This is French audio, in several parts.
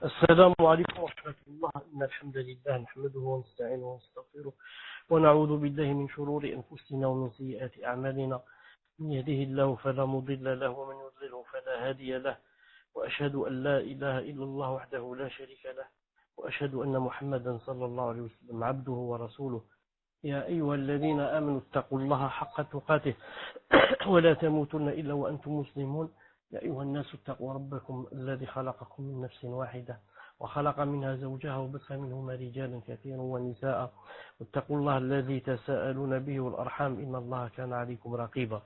السلام عليكم ورحمة الله. إن الحمد لله نحمده ونستعينه ونستغفره ونعوذ بالله من شرور أنفسنا ومن سيئات أعمالنا. من يهده الله فلا مضل له ومن يضلله فلا هادي له، وأشهد أن لا إله إلا الله وحده لا شريك له، وأشهد أن محمدا صلى الله عليه وسلم عبده ورسوله. يا أيها الذين آمنوا اتقوا الله حق تقاته ولا تموتن إلا وأنتم مسلمون. يا أيها الناس اتقوا ربكم الذي خلقكم من نفس واحدة وخلق منها زوجها وبث منهما رجالا كثيرا ونساء، واتقوا الله الذي تساءلون به والأرحام إن الله كان عليكم رقيبا.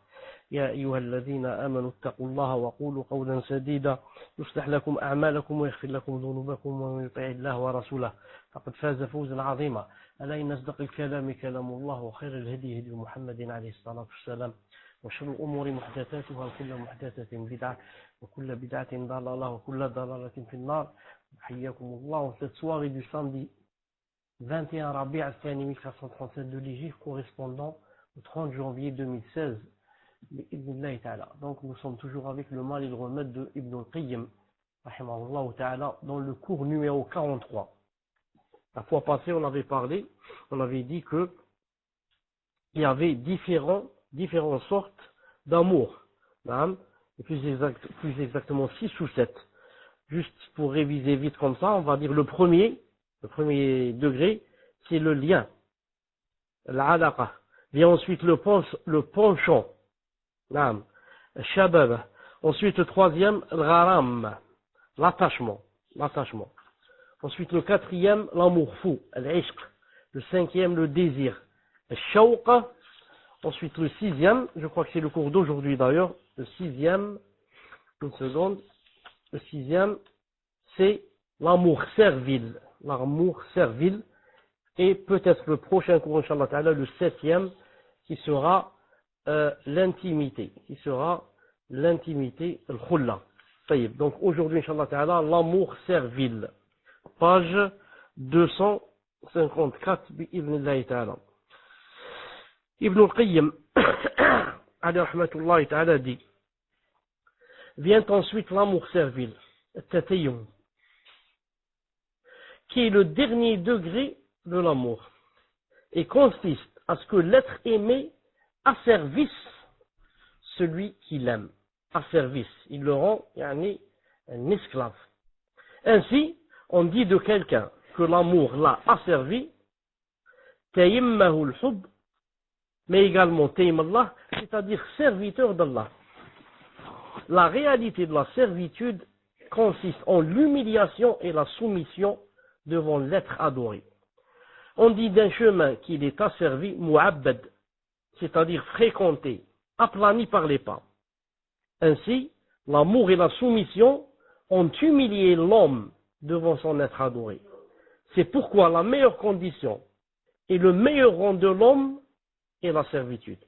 يا أيها الذين آمنوا اتقوا الله وقولوا قولا سديدا يصلح لكم أعمالكم ويغفر لكم ذنوبكم، ومن يطع الله ورسوله فقد فاز فوزا عظيما. ألا إن أصدق الكلام كلام الله، وخير الهدي هدي محمد عليه الصلاة والسلام، وشر الأمور محدثاتها وكل محدثة بدعة وكل بدعة ضلالة وكل ضلالة في النار. حياكم الله. Cette soirée du samedi 21 Rabi' al-Thani 1437 de l'Égypte, correspondant au 30 janvier 2016. Donc nous sommes toujours avec le mal et le remède de Ibn al-Qayyim rahimahullah ta'ala, dans le cours numéro 43. La fois passée on avait dit que il y avait différentes sortes d'amour, et plus exactement 6 ou 7. Juste pour réviser vite comme ça, on va dire le premier degré, c'est le lien, l'alaqa. Vient ensuite le penchant, shabab. Ensuite le troisième, l'gharam, l'attachement. Ensuite le quatrième, l'amour fou, l'ishq. Le cinquième, le désir, shawqa. Ensuite le sixième, je crois que c'est le cours d'aujourd'hui d'ailleurs, le sixième, c'est l'amour servile. Et peut-être le prochain cours, Inch'Allah Ta'ala, le septième, qui sera l'intimité, al-khulla. Donc aujourd'hui, Inch'Allah Ta'ala, l'amour servile. Page 254, bi'idhnillahi ta'ala. Ibn al-Qayyim, alayhi rahmatullahi ta'ala, dit, vient ensuite l'amour servile, al-tatayyum, qui est le dernier degré de l'amour, et consiste à ce que l'être aimé asservisse celui qu'il aime. Asservisse, il le rend un esclave. Ainsi, on dit de quelqu'un que l'amour l'a asservi, tayimmahu al-hub, mais également taym Allah, c'est-à-dire serviteur d'Allah. La réalité de la servitude consiste en l'humiliation et la soumission devant l'être adoré. On dit d'un chemin qu'il est asservi, mu'abbad, c'est-à-dire fréquenté, aplani par les pas. Ainsi, l'amour et la soumission ont humilié l'homme devant son être adoré. C'est pourquoi la meilleure condition et le meilleur rang de l'homme est la servitude.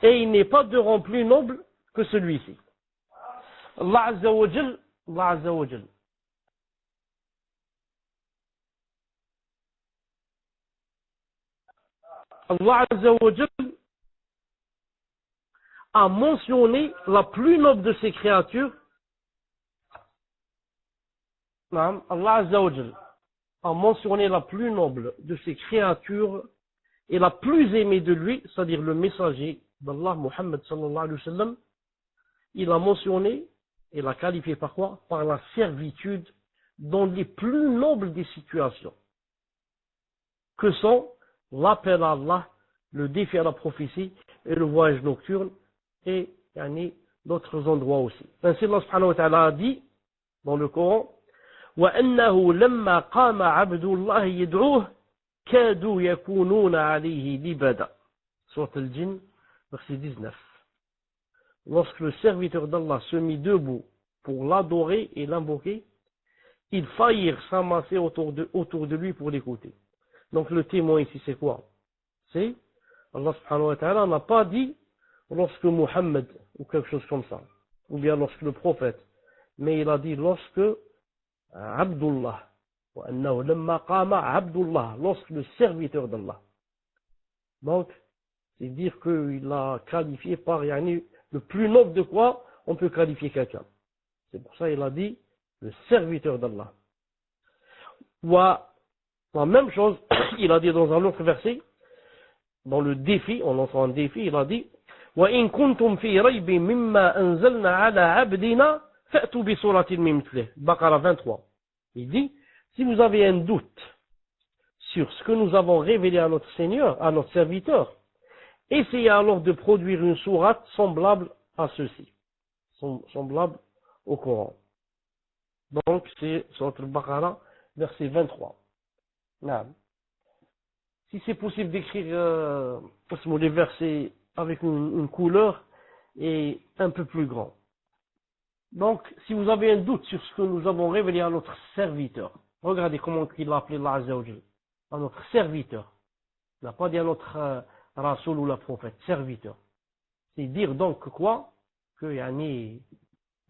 Et il n'est pas de rang plus noble que celui-ci. Allah Azza wa Jal, Allah Azza wa Jal a mentionné la plus noble de ses créatures. Allah Azza wa Jal a mentionné la plus noble de ses créatures et la plus aimée de lui, c'est-à-dire le messager d'Allah, Muhammad sallallahu alayhi wa sallam. Il a mentionné et l'a qualifié par quoi? Par la servitude dans les plus nobles des situations, que sont l'appel à Allah, le défi à la prophétie et le voyage nocturne, et d'autres endroits aussi. Ainsi Allah subhanahu wa ta'ala a dit dans le Coran, وَأَنَّهُ لَمَّا قَامَ عَبْدُ اللَّهِ يَدْعُوهُ كَادُوا يَكُونُونَ عَلَيْهِ لِبَدًا. Sourate Al-Jinn, verset 19. Lorsque le serviteur d'Allah se mit debout pour l'adorer et l'invoquer, ils faillirent s'amasser autour de lui pour l'écouter. Donc le témoin ici c'est quoi? C'est Allah subhanahu wa ta'ala n'a pas dit lorsque Muhammad ou quelque chose comme ça, ou bien lorsque le prophète, mais il a dit lorsque Abdullah, وأنه لما قام عبد الله, lorsque le serviteur d'Allah. Donc c'est dire qu'il a qualifié par le plus noble de quoi on peut qualifier quelqu'un. C'est pour ça qu'il a dit le serviteur d'Allah. La même chose, il a dit dans un autre verset, dans le défi, on entend un défi, il a dit وَإِن كُنتُمْ فِي رَيْبٍ مِمَّا أَنزَلْنَا عَلَى عَبْدِنَا فَأْتُوا بِسُورَةٍ مِّن مِثْلِهِ Baqara 23. Il dit, si vous avez un doute sur ce que nous avons révélé à notre Seigneur, à notre serviteur, essayez alors de produire une sourate semblable à ceci, semblable au Coran. Donc c'est sur le Baqara, verset 23. Naam. Si c'est possible d'écrire les versets avec une couleur et un peu plus grand. Donc, si vous avez un doute sur ce que nous avons révélé à notre serviteur, regardez comment il a appelé Allah Azza wa Jal, à notre serviteur. Il n'a pas dit à notre Rasoul ou la prophète, serviteur. C'est dire donc quoi? Que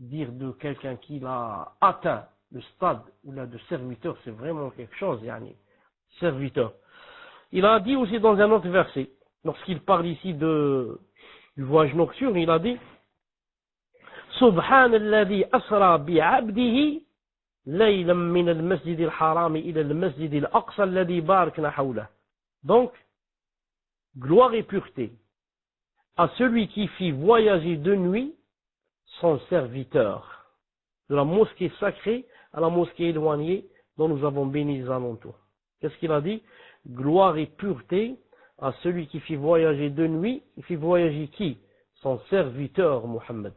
dire de quelqu'un qui l'a atteint le stade ou là de serviteur, c'est vraiment quelque chose, serviteur. Il a dit aussi dans un autre verset, lorsqu'il parle ici du voyage nocturne, il a dit سبحان الذي أسرى بعبده ليلا من المسجد الحرام إلى المسجد الأقصى الذي باركنا حوله. Donc, gloire et pureté à celui qui fit voyager de nuit son serviteur, de la mosquée sacrée à la mosquée éloignée dont nous avons béni les alentours. Qu'est-ce qu'il a dit? Gloire et pureté à celui qui fit voyager de nuit. Il fit voyager qui? Son serviteur, Mohammed.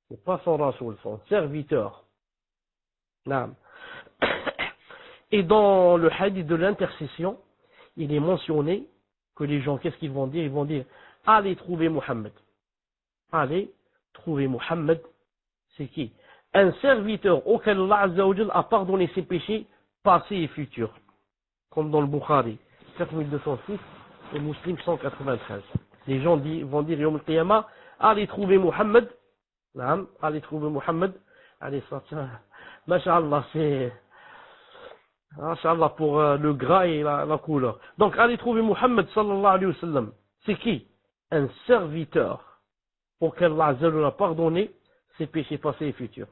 C'est pas son rasoul, son serviteur. Et dans le hadith de l'intercession, il est mentionné que les gens, qu'est-ce qu'ils vont dire? Ils vont dire, allez trouver Mohammed. Allez trouver Mohammed. C'est qui? Un serviteur auquel Allah Azza wa Jal a pardonné ses péchés passés et futurs. Comme dans le Bukhari, 4206 et Muslim 193. Les gens vont dire, Yom al-Qiyamah, allez trouver Mohammed. Allez trouver Mohammed. Allez, Masha'Allah, c'est Masha'Allah pour le gras et la couleur. Donc, allez trouver Mohammed sallallahu alayhi wa sallam. C'est qui? Un serviteur auquel Allah Azza wa Jalla a pardonné ses péchés passés et futurs.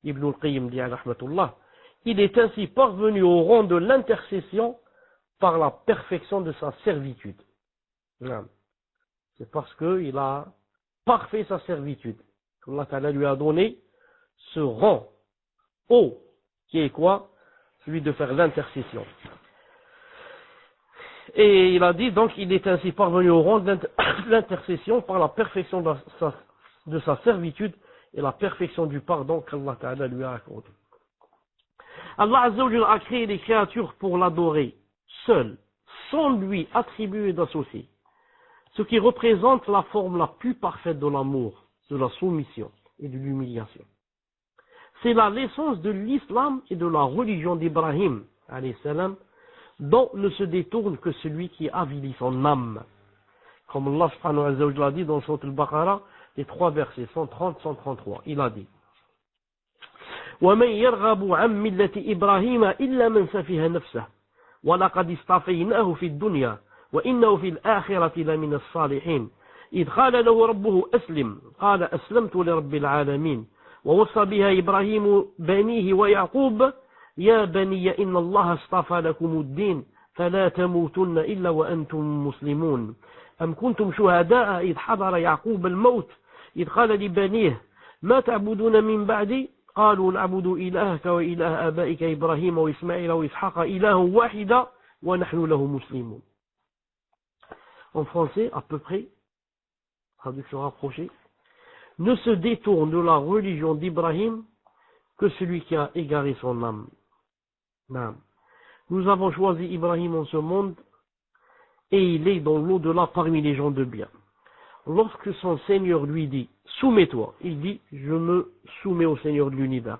Ibn al-Qayyim dit, rahmatullah, il est ainsi parvenu au rang de l'intercession par la perfection de sa servitude. C'est parce qu'il a parfait sa servitude. Allah Ta'ala lui a donné ce rang haut, qui est quoi? Celui de faire l'intercession. Et il a dit, donc, il est ainsi parvenu au rang de l'intercession par la perfection de sa servitude et la perfection du pardon qu'Allah Ta'ala lui a accordé. Allah Azza wa Jalla a créé les créatures pour l'adorer, seul, sans lui attribuer d'associé. Ce qui représente la forme la plus parfaite de l'amour, de la soumission et de l'humiliation. C'est là l'essence de l'islam et de la religion d'Ibrahim, alayhi salam, dont ne se détourne que celui qui avilit son âme. Comme Allah subhanahu wa ta'ala a dit dans Sourate al-Baqarah, les 3 versets 130-133, il a dit وَمَنْ يَرْغَبُ عَنْ مِلَّةِ إِبْرَاهِيمَ إِلَّا مَنْ سَفِهَ نَفْسَهُ وَلَقَدِ اصْطَفَيْنَاهُ فِي الدُّنْيَا وَإِنَّهُ فِي الْآخِرَةِ لَمِنَ الصَّالِحِينَ إِذْ قَالَ لَهُ رَبُّهُ أَسْلِمْ قَالَ أَسْلَمْتُ لِرَبِّ الْعَالَمِينَ وَوَصَّى بِهَا إِبْرَاهِيمُ بَنِيهِ وَيَعْقُوبَ يَا بَنِيَّ إِنَّ اللَّهَ اصْطَفَى لَكُمُ الدِّينَ فَلَا تَمُوتُنَّ إِلَّا وَأَنْتُمْ مُسْلِمُونَ أَمْ كُنْتُمْ شُهَدَاءَ إِذْ حَضَرَ يَعْقُوبَ الْمَوْتُ إِذْ قَالَ لِبَنِيهِ مَا تَعْبُدُونَ مِنْ بَعْدِي قالوا نعبد إلهك وإله آبائك إبراهيم وإسماعيل وإسحاق إله واحدا ونحن له مسلمون. En français, à peu près, traduction rapprochée, ne se détourne de la religion d'Ibrahim que celui qui a égaré son âme. Nous avons choisi Ibrahim en ce monde et il est dans l'au-delà parmi les gens de bien. Lorsque son Seigneur lui dit « Soumets-toi », il dit « Je me soumets au Seigneur de l'univers ».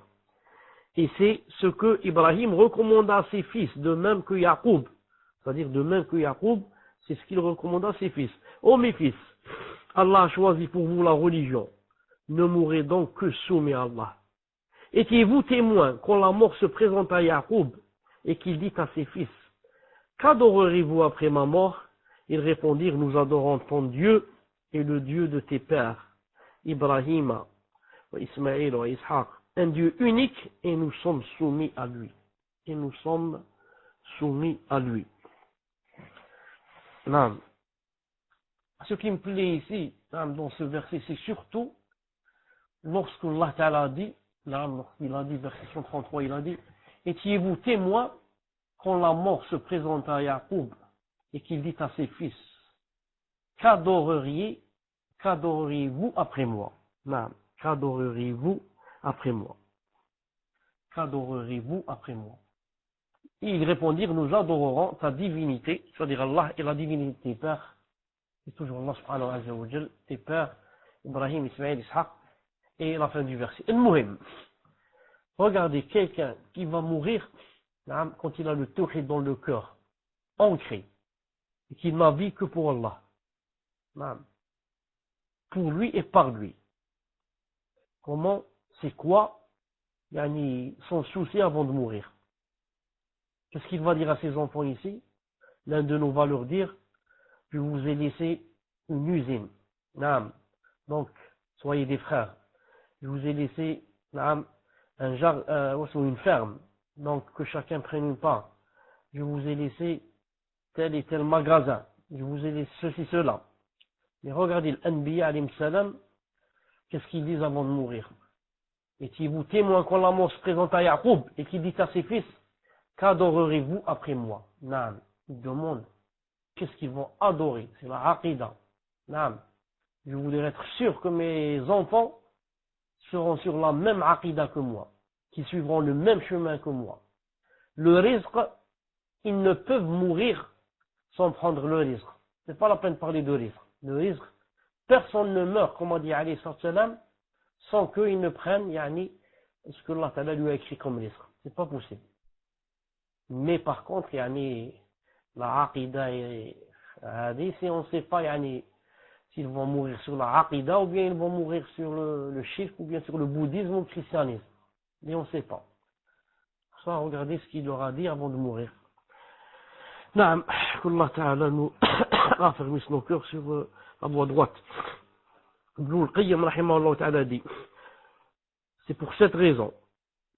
Et c'est ce que Ibrahim recommanda à ses fils, de même que Yaqub. C'est-à-dire de même que Yaqub, c'est ce qu'il recommanda à ses fils. « Ô mes fils, Allah a choisi pour vous la religion. Ne mourrez donc que soumis à Allah. Étiez-vous témoins quand la mort se présenta à Yaqub et qu'il dit à ses fils « Qu'adorerez-vous après ma mort ?» Ils répondirent « Nous adorons ton Dieu et le Dieu de tes pères, Ibrahim, Ismaël et Ishaq, un Dieu unique et nous sommes soumis à lui. » et nous sommes soumis à lui. Non. Ce qui me plaît ici, dans ce verset, c'est surtout lorsque Allah Ta'ala dit, lorsqu'il a dit, verset 133, il a dit, étiez-vous témoins quand la mort se présenta à Yaqub et qu'il dit à ses fils, qu'adoreriez-vous après moi? Non. Qu'adoreriez-vous après moi? Qu'adoreriez-vous après moi? Et ils répondirent, nous adorerons ta divinité, c'est-à-dire Allah et la divinité Père, c'est toujours Allah subhanahu wa ta'ala, tes pères, Ibrahim, Ismaël, Ishaq, et la fin du verset. Al-Muhim, regardez quelqu'un qui va mourir quand il a le tawhid dans le cœur, ancré, et qu'il n'a vie que pour Allah. Pour lui et par lui. Comment, c'est quoi son souci avant de mourir? Qu'est-ce qu'il va dire à ses enfants ici? L'un de nous va leur dire, je vous ai laissé une usine. Donc, soyez des frères. Je vous ai laissé une ferme. Donc, que chacun prenne une part. Je vous ai laissé tel et tel magasin. Je vous ai laissé ceci, cela. Mais regardez l'Anbiya alayhi salam, qu'est-ce qu'ils disent avant de mourir? Étiez-vous témoin quand la mort se présente à Yaqub et qu'il dit à ses fils, qu'adorerez-vous après moi? Naam. Ils demandent, qu'est-ce qu'ils vont adorer? C'est la aqida. Naam. Je voudrais être sûr que mes enfants seront sur la même aqida que moi, qui suivront le même chemin que moi. Le rizq, ils ne peuvent mourir sans prendre le rizq. C'est pas la peine de parler de rizq. Le rizq, personne ne meurt, comme a dit alayhi salam, sans qu'ils ne prennent ce que Allah Ta'ala lui a écrit comme rizq. C'est pas possible. Mais par contre, la aqida et si on ne sait pas s'ils vont mourir sur la aqida ou bien ils vont mourir sur le shirk ou bien sur le bouddhisme ou le christianisme. Mais on ne sait pas. Ça, regardez ce qu'il leur a dit avant de mourir. Naam, qu'Allah Ta'ala nous raffermisse nos cœurs sur la voie droite. Ibn al-Qayyim rahimahullah ta'ala dit, c'est pour cette raison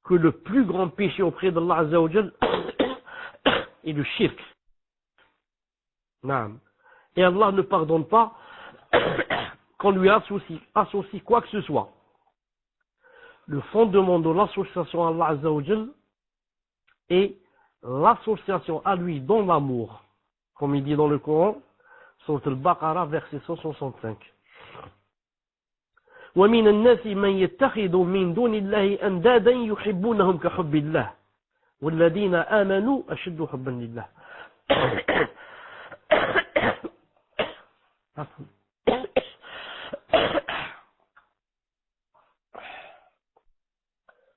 que le plus grand péché auprès d'Allah Azza wa Jal est le shirk. Naam. Et Allah ne pardonne pas qu'on lui associe quoi que ce soit. Le fondement de l'association à Allah Azza wa Jal est l'association à lui dans l'amour. Comme il dit dans le Coran, Sourate Al-Baqarah, verset 165. ومن الناس من يتخذ من دون الله أندادا يحبونهم كحب الله والذين آمنوا أشد حبا لله.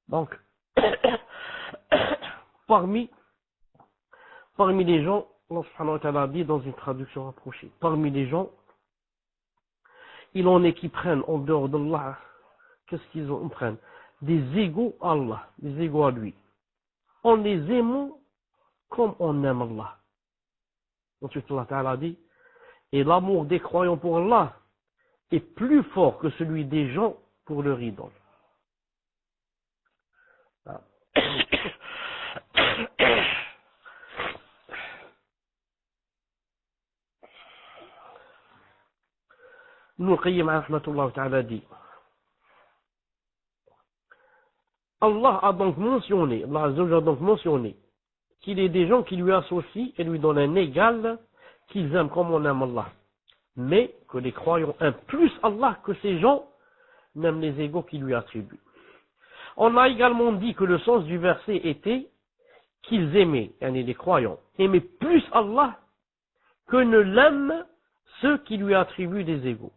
Donc, parmi les gens, Allah subhanahu wa ta'ala dit dans une traduction rapprochée, parmi les gens, il en est qui prennent en dehors d'Allah, qu'est-ce qu'ils en prennent? Des égaux à Allah, des égaux à lui. En les aimant comme on aime Allah. Ensuite Allah Ta'ala dit, et l'amour des croyants pour Allah est plus fort que celui des gens pour leur idole. Ibn al-Qayyim rahmatullah ta'ala dit, Allah a donc mentionné, qu'il est des gens qui lui associent et lui donnent un égal qu'ils aiment comme on aime Allah. Mais que les croyants aiment plus Allah que ces gens n'aiment les égaux qu'il lui attribue. On a également dit que le sens du verset était qu'ils aimaient, les croyants, aimaient plus Allah que ne l'aiment ceux qui lui attribuent des égaux.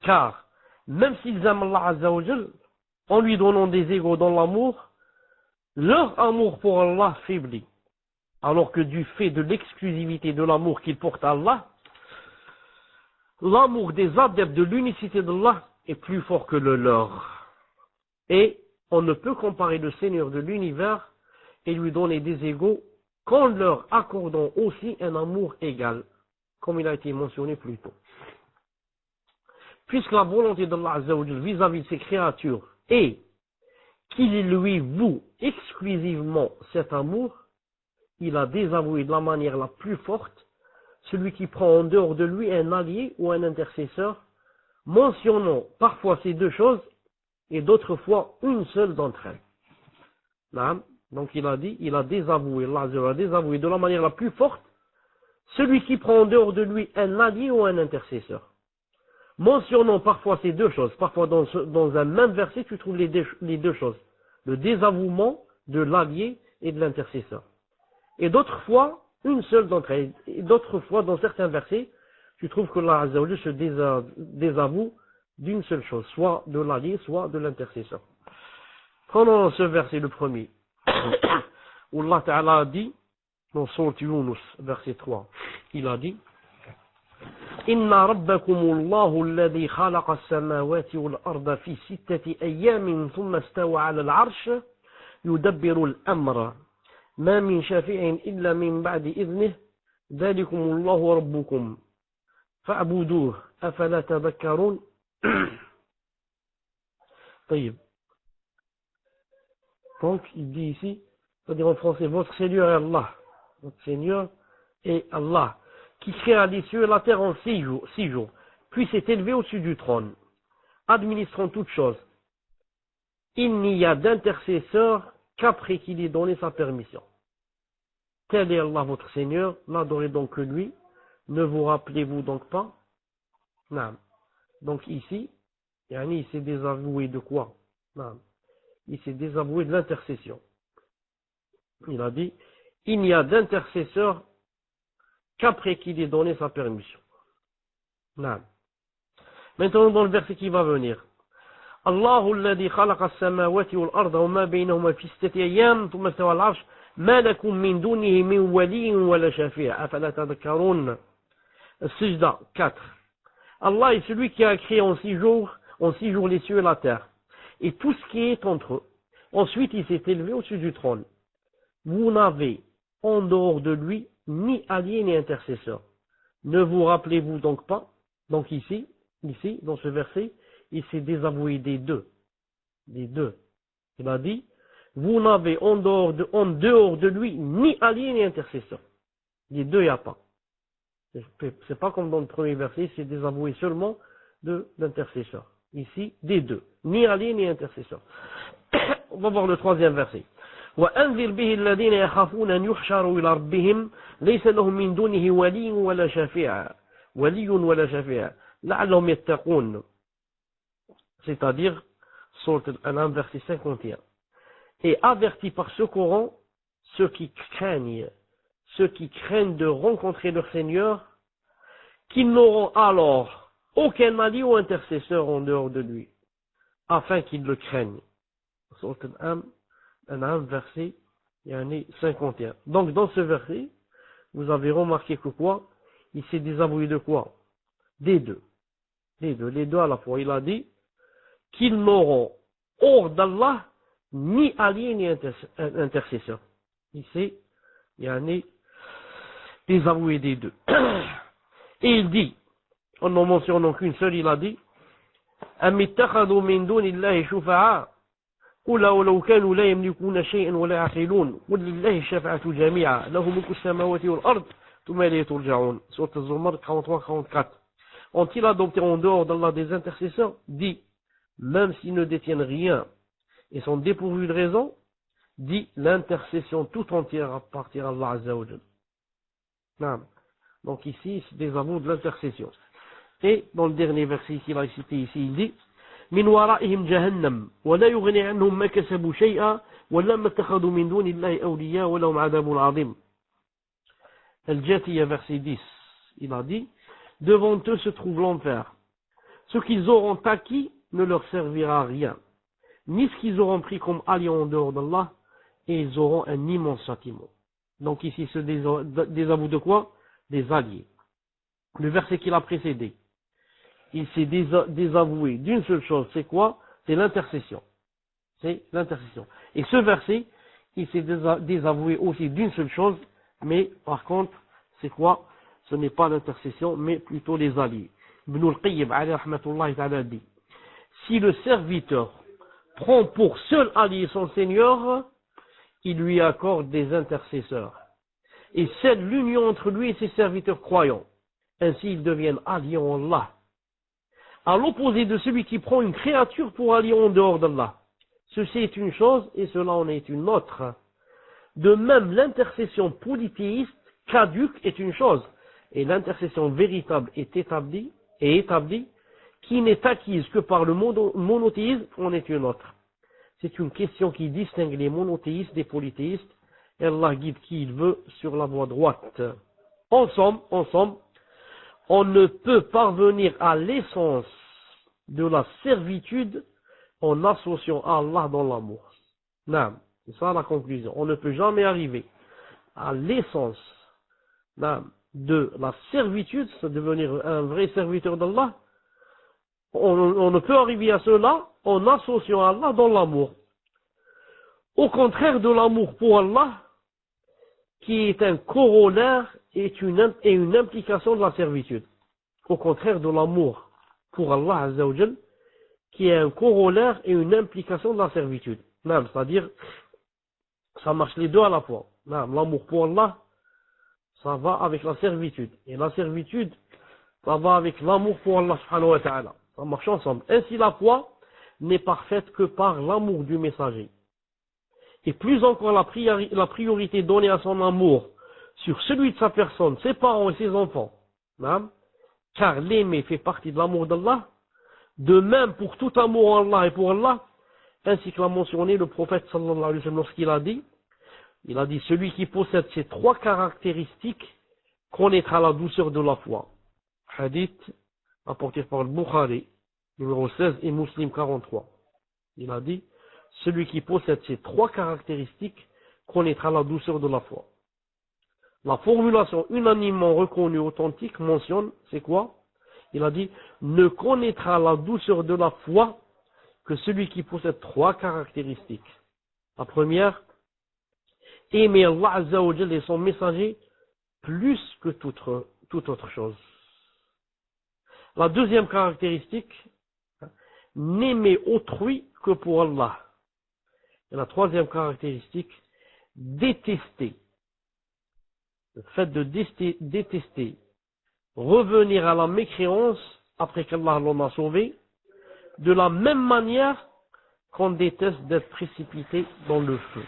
Car, même s'ils aiment Allah Azza wa Jal, en lui donnant des égaux dans l'amour, leur amour pour Allah faiblit. Alors que du fait de l'exclusivité de l'amour qu'ils portent à Allah, l'amour des adeptes de l'unicité d'Allah est plus fort que le leur. Et on ne peut comparer le Seigneur de l'univers et lui donner des égaux qu'en leur accordant aussi un amour égal, comme il a été mentionné plus tôt. Puisque la volonté d'Allah Azza wa Jal vis-à-vis de ses créatures est qu'il lui voue exclusivement cet amour, il a désavoué de la manière la plus forte celui qui prend en dehors de lui un allié ou un intercesseur, mentionnant parfois ces deux choses et d'autres fois une seule d'entre elles. Naam. Donc il a dit, il a désavoué, Allah Azza wa Jalla a désavoué de la manière la plus forte celui qui prend en dehors de lui un allié ou un intercesseur. Mentionnant parfois ces deux choses, parfois dans un même verset tu trouves les deux choses, le désavouement de l'allié et de l'intercesseur. Et d'autres fois, une seule d'entre elles. Et d'autres fois, dans certains versets, tu trouves que Allah Azza wa Jalla se désavoue d'une seule chose, soit de l'allié, soit de l'intercesseur. Prenons ce verset, le premier, où Allah Ta'ala a dit, dans Sourate Yunus, verset 3, il a dit, Inna rabbakumullahu alladhi khalaqa as-samawati wal-arda fi sittati ayyamin thumma istawa 'ala al-'arsh yudabbiru al-amra ma min shafi'in illa min ba'di idhnihi dhalikumullahu rabbukum fa'buduhu afala tadhakkarun. طيب. Donc il dit ici, c'est-à-dire en français, votre Seigneur est Allah, votre Seigneur est Allah, qui créa les cieux et la terre en 6 jours, puis s'est élevé au-dessus du trône, administrant toutes choses. Il n'y a d'intercesseur qu'après qu'il ait donné sa permission. Tel est Allah votre Seigneur, n'adorez donc que lui, ne vous rappelez-vous donc pas? Non. Donc ici, il s'est désavoué de quoi? Non. Il s'est désavoué de l'intercession. Il a dit, il n'y a d'intercesseur qu'après qu'il ait donné sa permission. Non. Maintenant, dans le verset qui va venir. Allahu alladhi khalaqa as-samawati wal-arda wa ma baynahuma fi sittati ayyam thumma istawa 'ala al-'arsh ma lakum min dunihi min waliyyin wa la shafi' afala tadhakkarun. Sajda 4. Allah est celui qui a créé en 6 jours les cieux et la terre et tout ce qui est entre eux. Ensuite, il s'est élevé au-dessus du trône. Vous n'avez en dehors de lui ni allié ni intercesseur. Ne vous rappelez-vous donc pas? Donc ici, dans ce verset, il s'est désavoué des deux. Il a dit, vous n'avez en dehors de lui ni allié ni intercesseur. Les deux, il n'y a pas. C'est pas comme dans le premier verset, il s'est désavoué seulement de l'intercesseur. Ici, des deux. Ni allié ni intercesseur. On va voir le troisième verset. وأنذر به الذين يخافون أن يحشروا إلى ربهم ليس لهم من دونه ولي ولا شفيع لعلهم يتقون. C'est-à-dire, Sourate Al-An'am, verset 51. Et avertis par ce Coran ceux qui craignent de rencontrer leur Seigneur, qu'ils n'auront alors aucun allié ou intercesseur en dehors de lui, afin qu'ils le craignent. Sourate Al-An'am, verset 51. Donc dans ce verset, vous avez remarqué que quoi? Il s'est désavoué de quoi? Des deux. Les deux à la fois. Il a dit qu'ils n'auront hors d'Allah ni allié ni intercesseur. Il s'est désavoué des deux. Et il dit, en n'en mentionnant qu'une seule, il a dit أم اتخذوا من دون الله شفعاء قل ولو كانوا لا يملكون شيئا ولا يعقلون ولله الشفاعة جميعا له ملك السماوات والأرض ثم إليه ترجعون. Sourate Az-Zumar 43-44. Ont-ils adopté en dehors d'Allah des intercesseurs? Dit, même s'ils ne détiennent rien et sont dépourvus de raison, dit, l'intercession tout entière appartient à Allah Azza wa Jal. Donc ici, c'est des amours de l'intercession. Et dans le dernier verset qu'il a cité ici, il dit, من ورائهم جهنم ولا يغني عنهم ما كسبوا شيئا ولما اتخذوا من دون الله أولياء ولهم عذاب عظيم. Al-Jathiya, verset 10, il a dit, devant eux se trouve l'enfer. Ce qu'ils auront acquis ne leur servira à rien, ni ce qu'ils auront pris comme alliés en dehors d'Allah, et ils auront un immense châtiment. Donc ici, c'est des aveux de quoi? Des alliés. Le verset qui l'a précédé, il s'est désavoué d'une seule chose, c'est quoi? C'est l'intercession. C'est l'intercession. Et ce verset, il s'est désavoué aussi d'une seule chose, mais par contre, c'est quoi? Ce n'est pas l'intercession, mais plutôt les alliés. Ibn al-Qayyim, alayhi rahmatullahi ta'ala, dit, si le serviteur prend pour seul allié son Seigneur, il lui accorde des intercesseurs et scelle l'union entre lui et ses serviteurs croyants. Ainsi, ils deviennent alliés en Allah. À l'opposé de celui qui prend une créature pour allier en dehors d'Allah. Ceci est une chose et cela en est une autre. De même, l'intercession polythéiste caduque est une chose et l'intercession véritable est établie, qui n'est acquise que par le monothéisme en est une autre. C'est une question qui distingue les monothéistes des polythéistes et Allah guide qui il veut sur la voie droite. En somme, on ne peut parvenir à l'essence de la servitude en associant Allah dans l'amour. Non, c'est ça la conclusion. On ne peut jamais arriver à l'essence de la servitude, c'est devenir un vrai serviteur d'Allah. On ne peut arriver à cela en associant Allah dans l'amour. Au contraire de l'amour pour Allah, qui est un corollaire et une implication de la servitude. Au contraire de l'amour pour Allah Azza wa Jal, qui est un corollaire et une implication de la servitude. C'est-à-dire, ça marche les deux à la fois. L'amour pour Allah, ça va avec la servitude. Et la servitude, ça va avec l'amour pour Allah subhanahu wa ta'ala. Ça marche ensemble. Ainsi, la foi n'est parfaite que par l'amour du messager. Et plus encore la priorité donnée à son amour sur celui de sa personne, ses parents et ses enfants. Car l'aimer fait partie de l'amour d'Allah. De même pour tout amour en Allah et pour Allah, ainsi que l'a mentionné le prophète sallallahu alayhi wa sallam lorsqu'il a dit, celui qui possède ces trois caractéristiques connaîtra la douceur de la foi. Hadith apporté par le Bukhari, numéro 16 et Muslim 43. Il a dit, celui qui possède ces trois caractéristiques connaîtra la douceur de la foi. La formulation unanimement reconnue authentique mentionne, c'est quoi? Il a dit, ne connaîtra la douceur de la foi que celui qui possède trois caractéristiques. La première, aimer Allah Azza wa Jal et son messager plus que toute autre chose. La deuxième caractéristique, n'aimer autrui que pour Allah. Et la troisième caractéristique, détester. Le fait de détester, revenir à la mécréance après qu'Allah l'en a sauvé, de la même manière qu'on déteste d'être précipité dans le feu.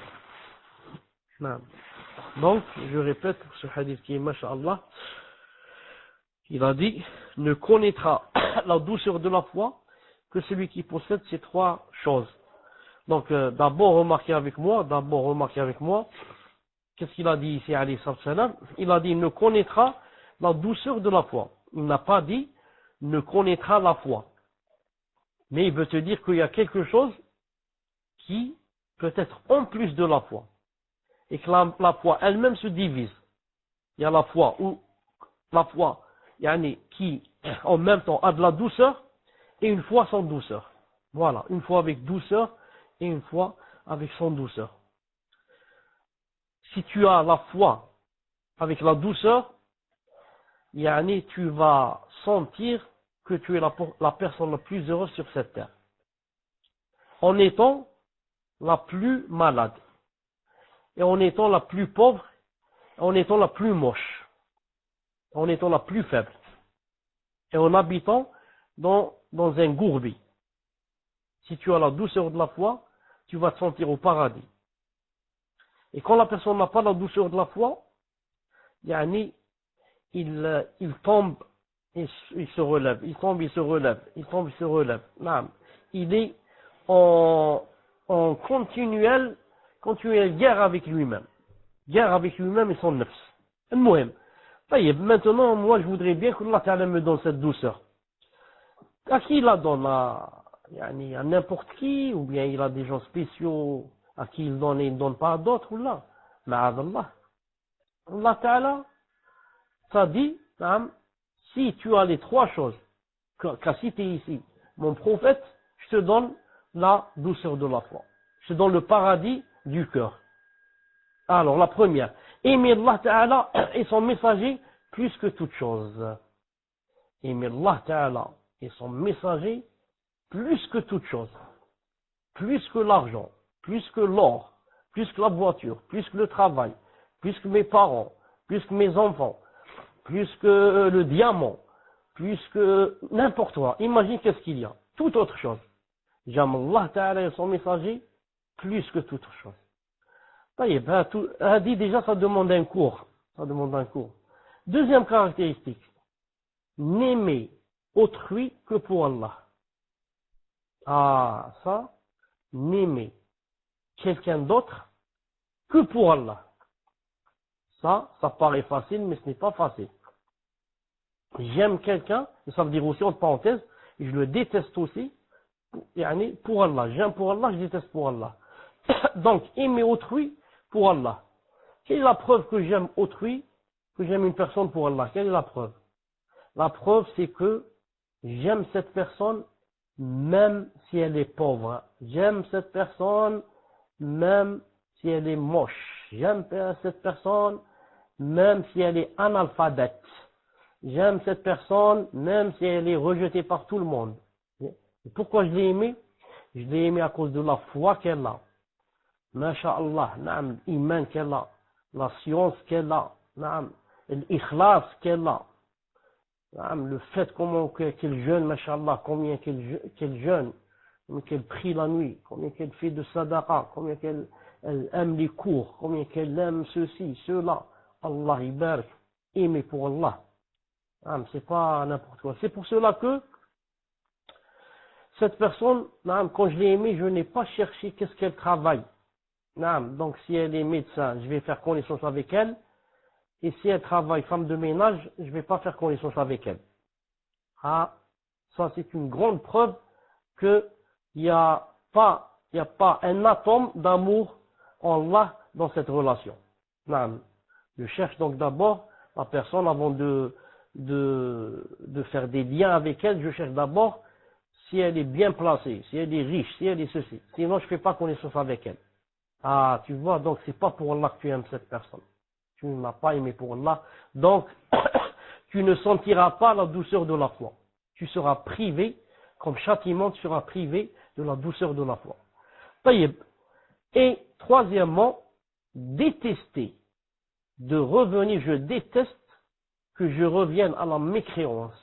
Donc, je répète ce hadith qui est masha'Allah, il a dit, ne connaîtra la douceur de la foi que celui qui possède ces trois choses. Donc, d'abord remarquez avec moi, qu'est-ce qu'il a dit ici, alayhi salam? Il a dit, ne connaîtra la douceur de la foi. Il n'a pas dit, ne connaîtra la foi. Mais il veut te dire qu'il y a quelque chose qui peut être en plus de la foi. Et que la foi elle-même se divise. Il y a la foi qui en même temps a de la douceur et une foi sans douceur. Voilà, une foi avec douceur et une foi avec sans douceur. Si tu as la foi avec la douceur, tu vas sentir que tu es la personne la plus heureuse sur cette terre. En étant la plus malade, et en étant la plus pauvre, en étant la plus moche, en étant la plus faible, et en habitant dans un gourbi. Si tu as la douceur de la foi, tu vas te sentir au paradis. Et quand la personne n'a pas la douceur de la foi, il tombe et il se relève, il tombe, il se relève, il tombe, il se relève. Il est en continuelle guerre avec lui-même. Guerre avec lui-même et son nefs. Maintenant, moi, je voudrais bien que Allah Ta'ala me donne cette douceur. À qui il la donne? À n'importe qui, ou bien il a des gens spéciaux à qui il donne et il ne donne pas à d'autres, ou là. Ma'adallah. Allah Ta'ala, ça dit, si tu as les trois choses qu'a cité ici mon prophète, je te donne la douceur de la foi. Je te donne le paradis du cœur. Alors, la première, aimer Allah Ta'ala et son messager plus que toute chose. Aimer Allah Ta'ala et son messager plus que toute chose. plus que l'argent, plus que l'or, plus que la voiture, plus que le travail, plus que mes parents, plus que mes enfants, plus que le diamant, plus que n'importe quoi. Imagine qu'est-ce qu'il y a. Toute autre chose. J'aime Allah Ta'ala et son messager plus que toute autre chose. Dit déjà, ça demande un cours. Ça demande un cours. Deuxième caractéristique. N'aimer autrui que pour Allah. Ah, ça, n'aimer quelqu'un d'autre que pour Allah. Ça paraît facile, mais ce n'est pas facile. J'aime quelqu'un, ça veut dire aussi, entre parenthèses, je le déteste aussi, pour Allah. J'aime pour Allah, je déteste pour Allah. Donc, aimer autrui pour Allah. Quelle est la preuve que j'aime autrui, que j'aime une personne pour Allah? Quelle est la preuve? La preuve, c'est que j'aime cette personne même si elle est pauvre. J'aime cette personne même si elle est moche. J'aime cette personne même si elle est analphabète. J'aime cette personne même si elle est rejetée par tout le monde. Et pourquoi je l'ai aimée? Je l'ai aimée à cause de la foi qu'elle a. Masha'Allah, na'am, l'iman qu'elle a, la science qu'elle a, na'am, l'ikhlas qu'elle a. Le fait qu'elle jeûne, masha'Allah, combien qu'elle jeûne, combien qu'elle prie la nuit, combien qu'elle fait de sadaqa, combien qu'elle aime les cours, combien qu'elle aime ceci, cela. Allah ibarak, aimer pour Allah. C'est pas n'importe quoi. C'est pour cela que cette personne, quand je l'ai aimée, je n'ai pas cherché qu'est-ce qu'elle travaille. Donc si elle est médecin, je vais faire connaissance avec elle. Et si elle travaille femme de ménage, je ne vais pas faire connaissance avec elle. Ah, ça c'est une grande preuve qu'il n'y a pas un atome d'amour en Allah dans cette relation. Je cherche donc d'abord la personne avant de faire des liens avec elle. Je cherche d'abord si elle est bien placée, si elle est riche, si elle est ceci. Sinon je ne fais pas connaissance avec elle. Ah, tu vois, donc c'est pas pour Allah que tu aimes cette personne. Tu ne m'as pas aimé pour Allah. Donc, tu ne sentiras pas la douceur de la foi. Tu seras privé, comme châtiment, tu seras privé de la douceur de la foi. Taïeb. Et troisièmement, détester. De revenir, je déteste que je revienne à la mécréance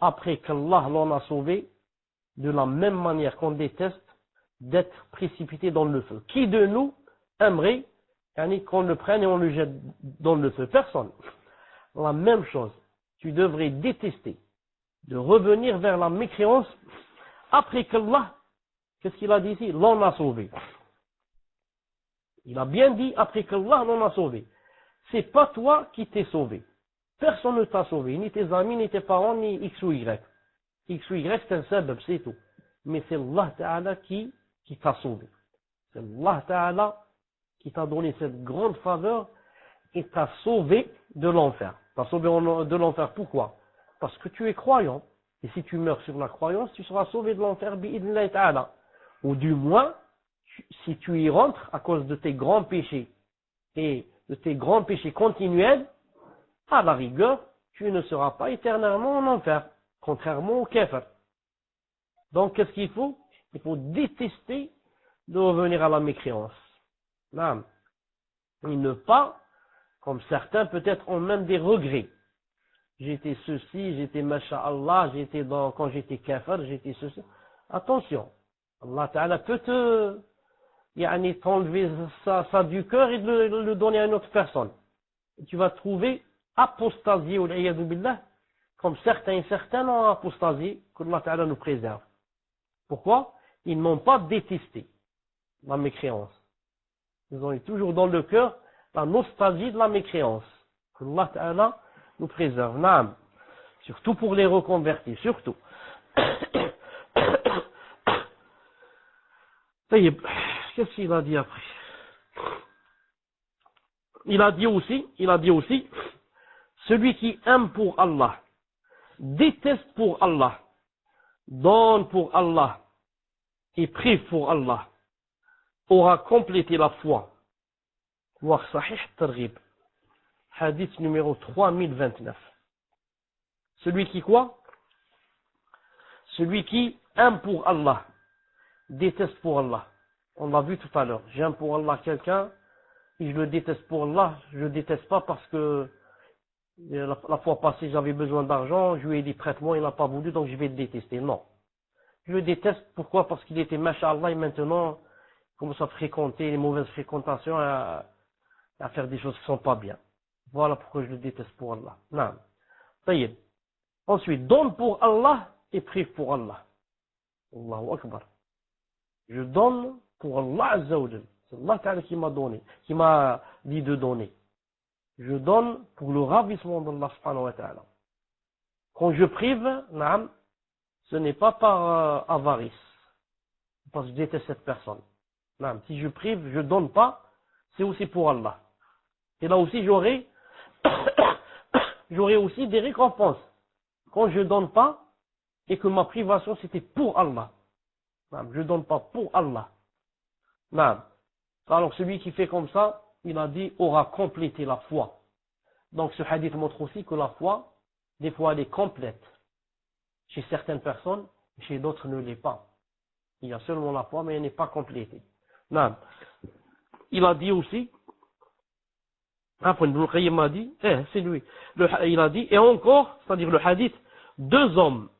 après qu'Allah l'en a sauvé, de la même manière qu'on déteste d'être précipité dans le feu. Qui de nous aimerait qu'on le prenne et on le jette dans le feu? Personne. La même chose. Tu devrais détester de revenir vers la mécréance après qu'Allah, qu'est-ce qu'il a dit ici? L'en a sauvé. Il a bien dit après qu'Allah l'en a sauvé. C'est pas toi qui t'es sauvé. Personne ne t'a sauvé. Ni tes amis, ni tes parents, ni X ou Y. X ou Y, c'est un sabab, c'est tout. Mais c'est Allah Ta'ala qui t'a sauvé. C'est Allah Ta'ala qui t'a donné cette grande faveur et t'a sauvé de l'enfer. T'a sauvé de l'enfer, pourquoi? Parce que tu es croyant. Et si tu meurs sur la croyance, tu seras sauvé de l'enfer, bi'idhnillah ta'ala. Ou du moins, si tu y rentres à cause de tes grands péchés et de tes grands péchés continuels, à la rigueur, tu ne seras pas éternellement en enfer, contrairement au kafir. Donc, qu'est-ce qu'il faut? Il faut détester de revenir à la mécréance. Non. Et ne pas, comme certains peut-être ont même des regrets. J'étais ceci, j'étais masha'Allah, quand j'étais kafir, j'étais ceci. Attention, Allah Ta'ala peut t'enlever ça du cœur et le donner à une autre personne. Et tu vas trouver apostasie, billah, comme certains et certaines ont apostasie, que Allah Ta'ala nous préserve. Pourquoi? Ils n'ont pas détesté la mécréance. Ils ont eu toujours dans le cœur la nostalgie de la mécréance. Que Allah Ta'ala nous préserve. Naam. Surtout pour les reconvertis, surtout. Qu'est-ce qu'il a dit après? Il a dit aussi, celui qui aime pour Allah, déteste pour Allah, donne pour Allah et prive pour Allah, aura complété la foi. Voir Sahih Targhib, hadith numéro 3029. Celui qui quoi? Celui qui aime pour Allah, déteste pour Allah. On l'a vu tout à l'heure. J'aime pour Allah quelqu'un et je le déteste pour Allah. Je le déteste pas parce que la fois passée j'avais besoin d'argent, je lui ai dit prête-moi, il n'a pas voulu, donc je vais le détester. Non. Je le déteste, pourquoi? Parce qu'il était masha'Allah et maintenant il commence à fréquenter les mauvaises fréquentations, à faire des choses qui sont pas bien. Voilà pourquoi je le déteste pour Allah. Non. Taïeb. Ensuite, donne pour Allah et prive pour Allah. Allahu Akbar. Je donne pour Allah Azza wa Jal. C'est Allah Ta'ala qui m'a donné, qui m'a dit de donner. Je donne pour le ravissement d'Allah Subhanahu wa Ta'ala. Quand je prive, naam, ce n'est pas par avarice. Parce que je déteste cette personne. Naam, si je prive, je donne pas, c'est aussi pour Allah. Et là aussi, j'aurai aussi des récompenses. Quand je donne pas, et que ma privation c'était pour Allah. Naam, je donne pas pour Allah. Naam. Alors celui qui fait comme ça, il a dit, aura complété la foi. Donc ce hadith montre aussi que la foi, des fois elle est complète. Chez certaines personnes, chez d'autres ne l'est pas. Il y a seulement la foi, mais elle n'est pas complétée. Naam. Il a dit aussi, Ibn Qayyim a dit, c'est lui. Il a dit, et encore, c'est-à-dire le hadith, deux hommes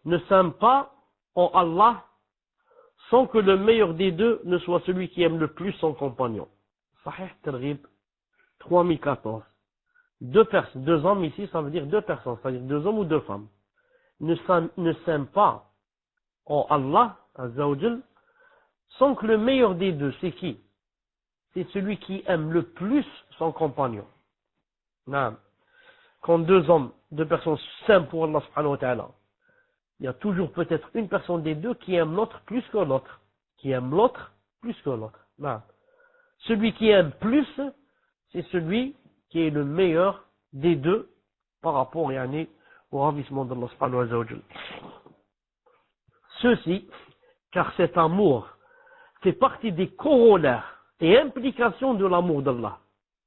ne s'aiment pas en Allah sans que le meilleur des deux ne soit celui qui aime le plus son compagnon. Sahih Targhib 3014. Deux hommes ici, ça veut dire deux personnes, c'est-à-dire deux hommes ou deux femmes, ne s'aiment pas en Allah, Azza wa Jal, sans que le meilleur des deux, c'est qui? C'est celui qui aime le plus son compagnon. Non. Quand deux personnes s'aiment pour Allah subhanahu wa ta'ala, il y a toujours peut-être une personne des deux qui aime l'autre plus que l'autre. Qui aime l'autre plus que l'autre. Non. Celui qui aime plus, c'est celui qui est le meilleur des deux par rapport au ravissement d'Allah subhanahu wa ta'ala. Ceci, car cet amour fait partie des corollaires et implications de l'amour d'Allah.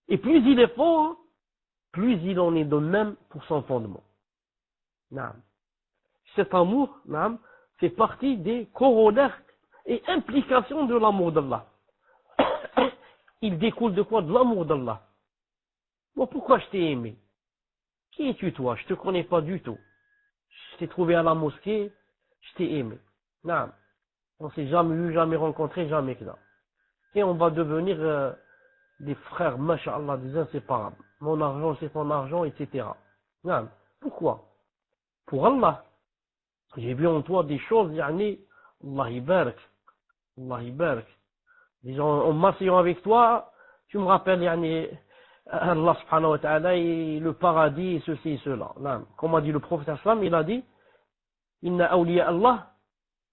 Et plus il est fort, plus il en est de même pour son fondement. Naam. Cet amour, naam, fait partie des corollaires et implications de l'amour d'Allah. Il découle de quoi? De l'amour d'Allah. Bon, pourquoi je t'ai aimé? Qui es-tu toi? Je te connais pas du tout. Je t'ai trouvé à la mosquée, je t'ai aimé. Naam. On s'est jamais vu, jamais rencontré, jamais que ça. Et on va devenir des frères, masha'Allah, des inséparables. Mon argent, c'est ton argent, etc. Non. Pourquoi? Pour Allah. J'ai vu en toi des choses, yani, Allah ibarak. Allah ibarak. En m'asseyant avec toi, tu me rappelles, yani, Allah subhanahu wa ta'ala, et le paradis, et ceci et cela. Non. Comme a dit le prophète sallam, il a dit, Inna awliya Allah,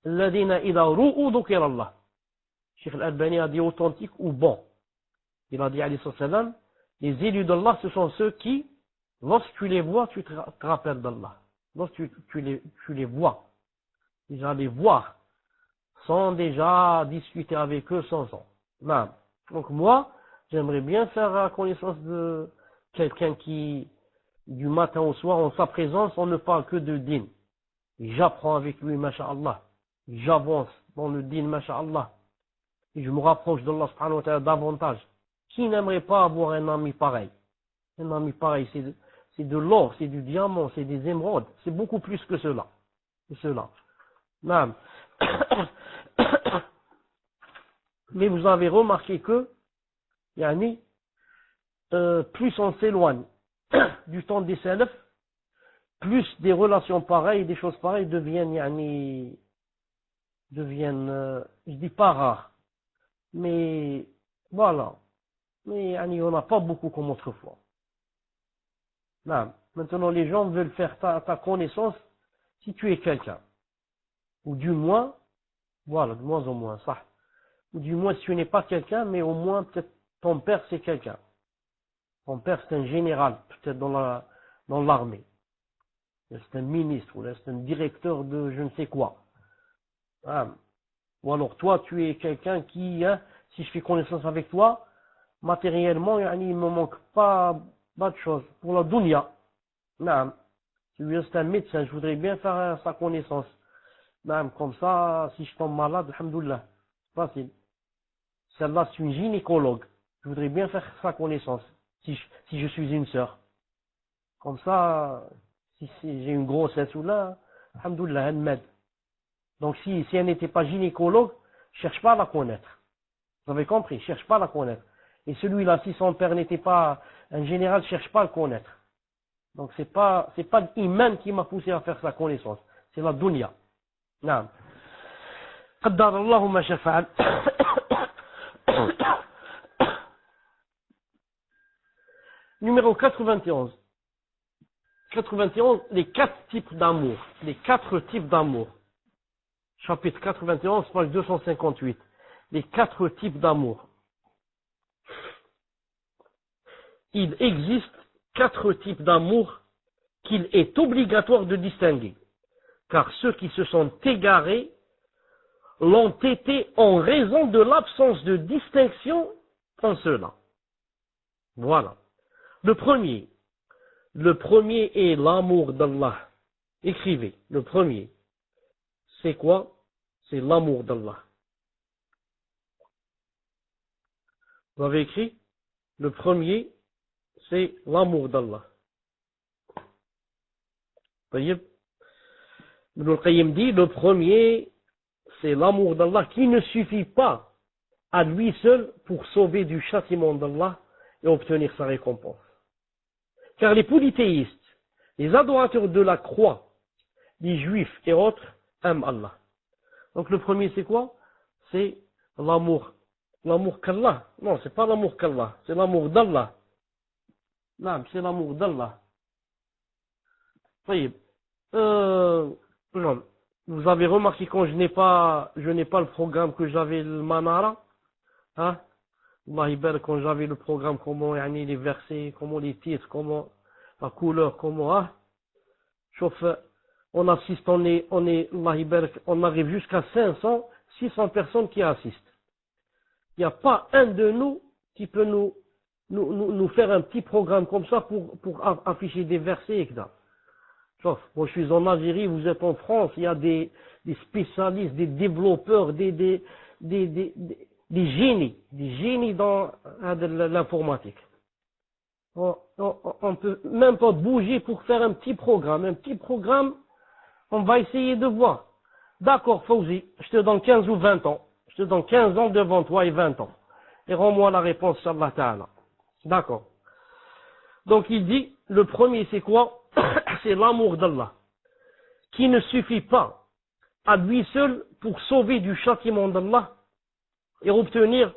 alladhina idha ru'u dhukira Allah. Cheikh Al-Albani a dit authentique ou bon. Il a dit, alayhi salam, les élus d'Allah, ce sont ceux qui, lorsque tu les vois, tu te rappelles d'Allah. Lorsque tu les vois, déjà les voir, sans déjà discuter avec eux, sans. Non. Donc moi, j'aimerais bien faire la connaissance de quelqu'un qui, du matin au soir, en sa présence, on ne parle que de din. J'apprends avec lui, masha'Allah. J'avance dans le din, masha'Allah. Et je me rapproche d'Allah subhanahu wa ta'ala davantage. Qui n'aimerait pas avoir un ami pareil? Un ami pareil, c'est de l'or, c'est du diamant, c'est des émeraudes. C'est beaucoup plus que cela. Non. Mais vous avez remarqué que, yani, plus on s'éloigne du temps des salafs, plus des relations pareilles, des choses pareilles deviennent, je dis pas rares. Mais, voilà. Mais il n'y en a pas beaucoup comme autrefois. Non. Maintenant, les gens veulent faire ta connaissance si tu es quelqu'un. Ou du moins, voilà, de moins en moins, ça. Ou du moins, si tu n'es pas quelqu'un, mais au moins, peut-être, ton père, c'est quelqu'un. Ton père, c'est un général, peut-être dans l'armée. C'est un ministre, ou c'est un directeur de je ne sais quoi. Ah. Ou alors, toi, tu es quelqu'un qui, si je fais connaissance avec toi, matériellement, il ne me manque pas de choses. Pour la dunya, non. Celui-là, c'est un médecin, je voudrais bien faire sa connaissance. Non, comme ça, si je tombe malade, alhamdoulilah, Facile. Celle-là, c'est une gynécologue. Je voudrais bien faire sa connaissance, si je suis une sœur. Comme ça, si j'ai une grossesse ou là, alhamdoulilah, elle m'aide. Donc si elle n'était pas gynécologue, cherche pas à la connaître. Vous avez compris, cherche pas à la connaître. Et celui-là, si son père n'était pas un général, cherche pas à le connaître. Donc c'est pas l'iman qui m'a poussé à faire sa connaissance, c'est la dunya. Naam. قدر الله ما شاء فعل. Numéro 91. 91, les 4 types d'amour. Les 4 types d'amour. Chapitre 91, page 258. Les 4 types d'amour. Il existe 4 types d'amour qu'il est obligatoire de distinguer, car ceux qui se sont égarés l'ont été en raison de l'absence de distinction en cela. Voilà. Le premier est l'amour d'Allah. Écrivez, le premier. C'est quoi? C'est l'amour d'Allah. Vous avez écrit? Le premier, c'est l'amour d'Allah. Ibn al-Qayyim dit, le premier, c'est l'amour d'Allah qui ne suffit pas à lui seul pour sauver du châtiment d'Allah et obtenir sa récompense. Car les polythéistes, les adorateurs de la croix, les juifs et autres, aiment Allah. Donc le premier c'est quoi? C'est l'amour. L'amour qu'Allah. Non, c'est pas l'amour qu'Allah, c'est l'amour d'Allah. Non, c'est l'amour d'Allah. Non. Vous avez remarqué quand je n'ai pas le programme que j'avais le Manara, hein? Quand j'avais le programme, comment les versets, comment les titres, comment la couleur, comment, hein? Sauf, on assiste, on arrive jusqu'à 500, 600 personnes qui assistent. Il n'y a pas un de nous qui peut nous faire un petit programme comme ça pour afficher des versets et que ça. Sauf, moi je suis en Algérie, vous êtes en France, il y a des spécialistes, des développeurs, des génies dans l'informatique. On peut même pas bouger pour faire un petit programme. On va essayer de voir. D'accord, Fawzi, je te donne 15 ou 20 ans. Je te donne 15 ans devant toi et 20 ans. Et rends-moi la réponse, Inch'Allah Ta'ala. D'accord. Donc il dit, le premier c'est quoi? C'est l'amour d'Allah, qui ne suffit pas à lui seul pour sauver du châtiment d'Allah et obtenir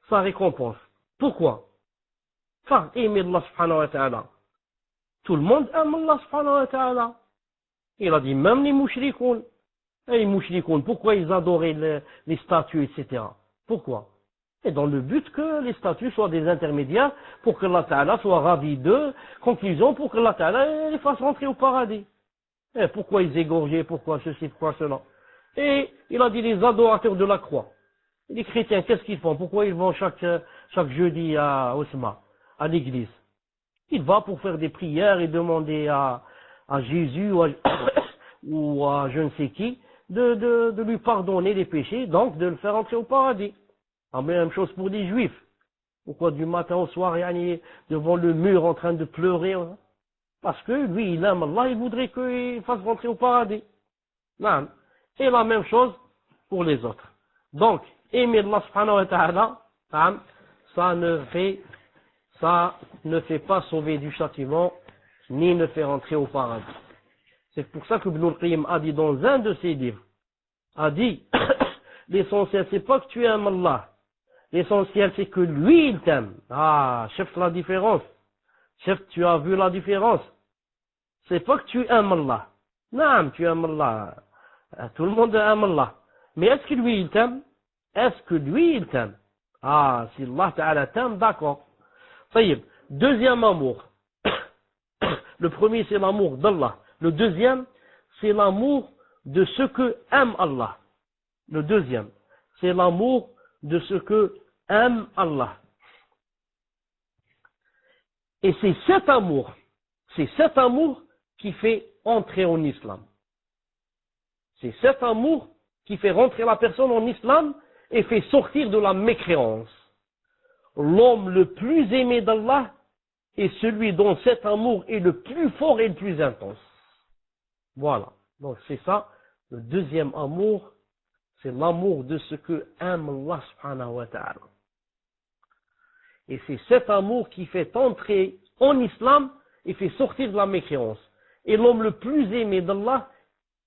sa récompense. Pourquoi? Car aimer Allah subhanahu wa ta'ala. Tout le monde aime Allah subhanahu wa ta'ala. Il a dit même les mouchrikoun. Et les mouchrikoun, pourquoi ils adoraient les statues, etc. Pourquoi? Et dans le but que les statues soient des intermédiaires pour que Allah Ta'ala soit ravi d'eux. Conclusion, pour que Allah Ta'ala les fasse rentrer au paradis. Et pourquoi ils égorgeaient, pourquoi ceci, pourquoi cela. Et il a dit les adorateurs de la croix. Et les chrétiens, qu'est-ce qu'ils font? Pourquoi ils vont chaque jeudi à Osma, à l'église? Il va pour faire des prières et demander à Jésus ou à je ne sais qui de lui pardonner les péchés, donc de le faire entrer au paradis. La même chose pour les juifs. Pourquoi du matin au soir, devant le mur en train de pleurer? Parce que lui, il aime Allah, il voudrait qu'il fasse rentrer au paradis. Non. Et la même chose pour les autres. Donc, aimer Allah subhanahu wa ta'ala, ça ne fait pas sauver du châtiment, ni ne fait rentrer au paradis. C'est pour ça que Ibn al-Qayyim a dit dans un de ses livres, a dit, l'essentiel c'est pas que tu aimes Allah. L'essentiel, c'est que lui, il t'aime. Ah, chef, la différence. Chef, tu as vu la différence. C'est pas que tu aimes Allah. Non, tu aimes Allah. Tout le monde aime Allah. Mais est-ce que lui, il t'aime? Est-ce que lui, il t'aime? Ah, si Allah Ta'ala t'aime, d'accord. Taïb. Deuxième amour. Le premier, c'est l'amour d'Allah. Le deuxième, c'est l'amour de ce que aime Allah. Le deuxième, c'est l'amour de ce que aime Allah. Et c'est cet amour qui fait entrer en islam. C'est cet amour qui fait rentrer la personne en islam et fait sortir de la mécréance. L'homme le plus aimé d'Allah est celui dont cet amour est le plus fort et le plus intense. Voilà. Donc c'est ça, le deuxième amour, c'est l'amour de ce que aime Allah subhanahu wa ta'ala. Et c'est cet amour qui fait entrer en islam et fait sortir de la mécréance. Et l'homme le plus aimé d'Allah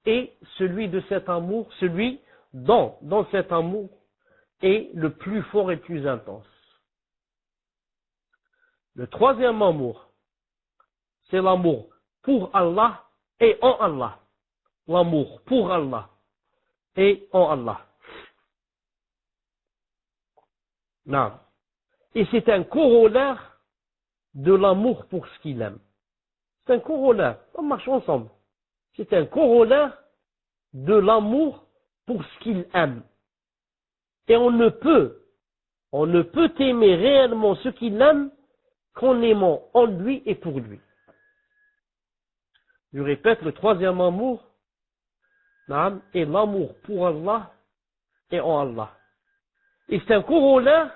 est celui de cet amour, celui dont cet amour est le plus fort et le plus intense. Le troisième amour, c'est l'amour pour Allah et en Allah. L'amour pour Allah et en Allah. Non. Et c'est un corollaire de l'amour pour ce qu'il aime. C'est un corollaire. On marche ensemble. C'est un corollaire de l'amour pour ce qu'il aime. Et on ne peut aimer réellement ce qu'il aime qu'en aimant en lui et pour lui. Je répète, le troisième amour est l'amour pour Allah et en Allah. Et c'est un corollaire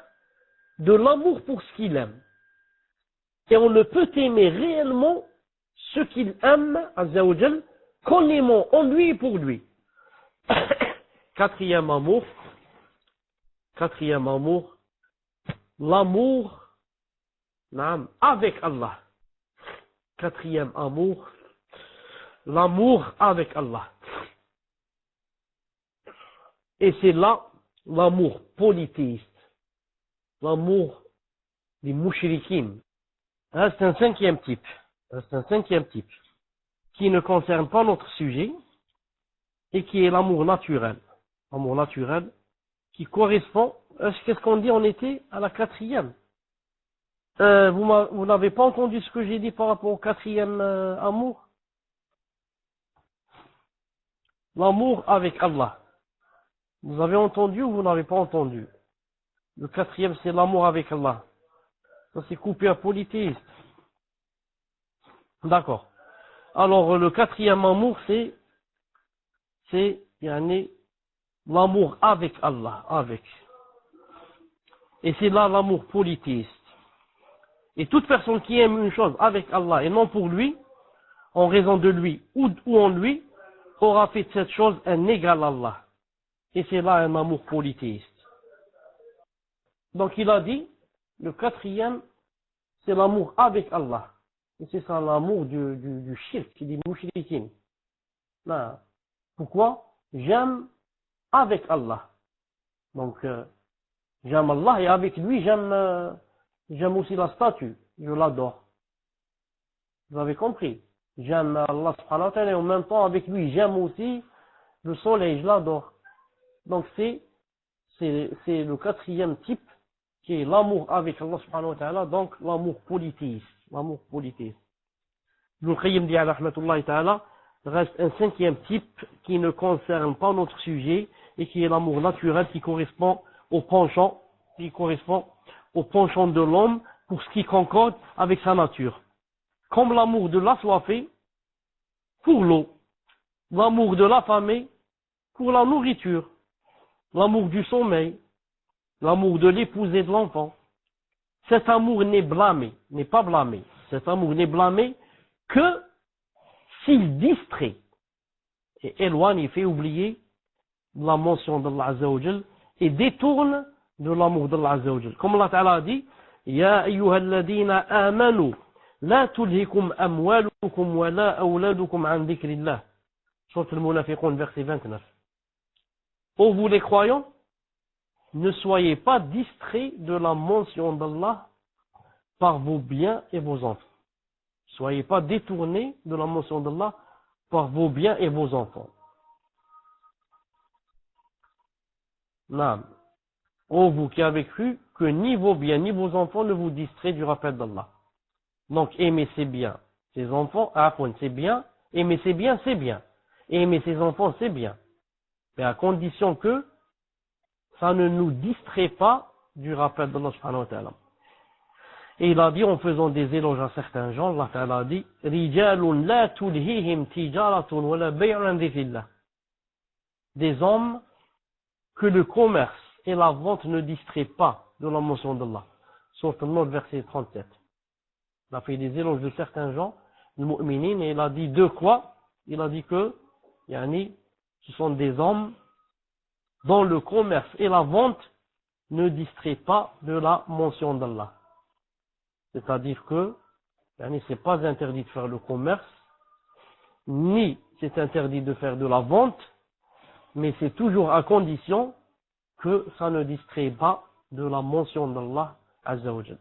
de l'amour pour ce qu'il aime. Et on ne peut aimer réellement ce qu'il aime, Azza wa Jal, qu'en aimant en lui et pour lui. Quatrième amour, l'amour avec Allah. Quatrième amour, l'amour avec Allah. Et c'est là l'amour polythéiste, l'amour des mouchriquins. Reste un cinquième type qui ne concerne pas notre sujet et qui est l'amour naturel. L'amour naturel qui correspond, qu'est-ce qu'on dit, on était à la quatrième. Vous n'avez pas entendu ce que j'ai dit par rapport au quatrième amour? L'amour avec Allah. Vous avez entendu ou vous n'avez pas entendu? Le quatrième, c'est l'amour avec Allah. Ça, c'est coupé à polythéiste. D'accord. Alors, le quatrième amour, c'est l'amour avec Allah, avec. Et c'est là l'amour polythéiste. Et toute personne qui aime une chose avec Allah et non pour lui, en raison de lui ou en lui, aura fait de cette chose un égal à Allah. Et c'est là un amour polythéiste. Donc il a dit, le quatrième, c'est l'amour avec Allah. Et c'est ça l'amour du shirk, du mouchrikin. Pourquoi? J'aime avec Allah. Donc, j'aime Allah et avec lui, j'aime aussi la statue. Je l'adore. Vous avez compris? J'aime Allah subhanahu wa ta'ala et en même temps avec lui, j'aime aussi le soleil, je l'adore. Donc, c'est le quatrième type qui est l'amour avec Allah subhanahu wa ta'ala, donc l'amour polythéiste. L'amour polythéiste. Ibn Qayyim dit à rahmatullahi ta'ala, reste un cinquième type qui ne concerne pas notre sujet et qui est l'amour naturel qui correspond au penchant de l'homme pour ce qui concorde avec sa nature. Comme l'amour de l'assoiffé pour l'eau, l'amour de l'affamé pour la nourriture, l'amour du sommeil, l'amour de l'épouse et de l'enfant. Cet amour n'est pas blâmé. Cet amour n'est blâmé que s'il distrait et éloigne et fait oublier la mention d'Allah Azza wa Jal et détourne de l'amour d'Allah Azza wa Jal. Comme Allah Ta'ala a dit, Ya ayyuhalladhina amanu, la tulhikum amwalukum wa la awladukum an dhikrillah. Sourate al-Munafiqun, verset 29. Ô vous les croyants, ne soyez pas distraits de la mention d'Allah par vos biens et vos enfants. Soyez pas détournés de la mention d'Allah par vos biens et vos enfants. Naam. Ô vous qui avez cru que ni vos biens ni vos enfants ne vous distraient du rappel d'Allah. Donc aimez ses biens, ses enfants, c'est bien. Aimer ses biens, c'est bien. Aimer ses enfants, c'est bien. Mais à condition que ça ne nous distrait pas du rappel d'Allah subhanahu wa ta'ala. Et il a dit en faisant des éloges à certains gens, Allah Ta'ala a dit Rijalun la tulhihim tijaratun wa la bay'un an dhikrillah. Des hommes que le commerce et la vente ne distrait pas de la mention d'Allah. Sauf le verset 37. Il a fait des éloges de certains gens, le mu'minin, et il a dit de quoi? Il a dit que, ce sont des hommes dont le commerce et la vente ne distraient pas de la mention d'Allah. C'est-à-dire que, c'est pas interdit de faire le commerce, ni c'est interdit de faire de la vente, mais c'est toujours à condition que ça ne distrait pas de la mention d'Allah Azza wa Jal.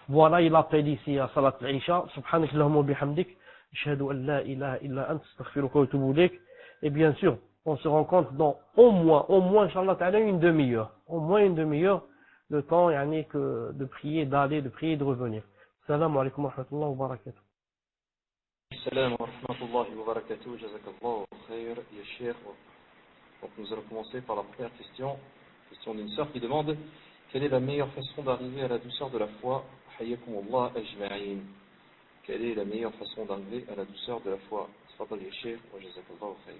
Voilà, il appelle ici à Salat al-Isha, Subhanak Allahumma bihamdik, Ashhadu an la ilaha illa ant, astaghfiruka wa atubu ilayk. Et bien sûr, on se rencontre dans au moins, Inch'Allah ta'ala, une demi-heure. Au moins une demi-heure, le temps, que de prier, de prier et de revenir. Salam alaikum wa rahmatullahi wa barakatuh. Salam wa rahmatullahi wa barakatuh, jazakallahu khair, ya Cheikh. Donc nous allons commencer par la première question. Question d'une sœur qui demande: quelle est la meilleure façon d'arriver à la douceur de la foi? Hayyakumullah ajma'in. Quelle est la meilleure façon d'arriver à la douceur de la foi? Tafadhal ya Cheikh, wa jazakallahu khair.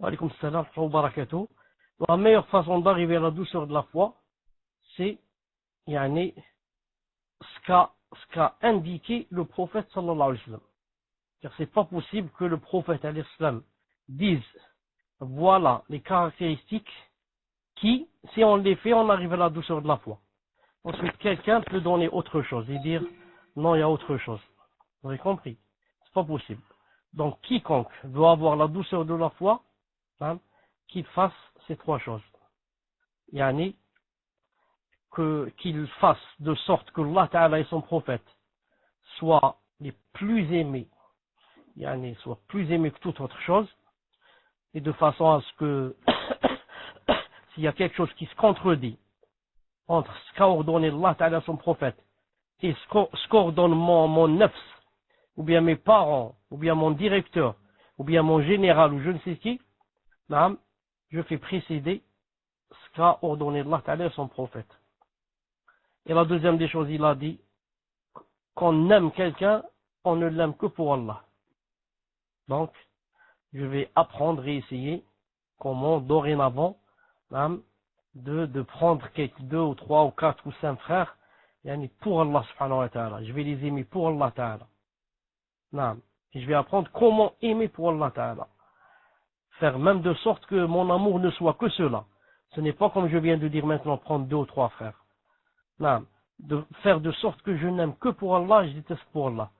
Wa alaykum salam wa barakatuh. La meilleure façon d'arriver à la douceur de la foi, c'est ce qu'a indiqué le prophète sallallahu alayhi wa sallam. Car c'est pas possible que le prophète alayhi wa sallam dise voilà les caractéristiques qui, si on les fait, on arrive à la douceur de la foi. Ensuite, quelqu'un peut donner autre chose et dire non, il y a autre chose. Vous avez compris? C'est pas possible. Donc, quiconque veut avoir la douceur de la foi, qu'il fasse ces trois choses. Qu'il fasse de sorte que Allah Ta'ala et son prophète soient les plus aimés, soient plus aimés que toute autre chose, et de façon à ce que s'il y a quelque chose qui se contredit entre ce qu'a ordonné Allah Ta'ala son prophète et ce qu'ordonne mon nefs, ou bien mes parents, ou bien mon directeur, ou bien mon général, ou je ne sais qui, je fais précéder ce qu'a ordonné Allah Ta'ala son prophète. Et la deuxième des choses, il a dit qu'on aime quelqu'un, on ne l'aime que pour Allah. Donc, je vais apprendre et essayer comment dorénavant de prendre deux ou trois ou quatre ou cinq frères pour Allah subhanahu wa ta'ala. Je vais les aimer pour Allah ta'ala. Et je vais apprendre comment aimer pour Allah ta'ala. Faire même de sorte que mon amour ne soit que cela. Ce n'est pas comme je viens de dire maintenant, prendre deux ou trois frères. De faire de sorte que je n'aime que pour Allah, je déteste pour Allah.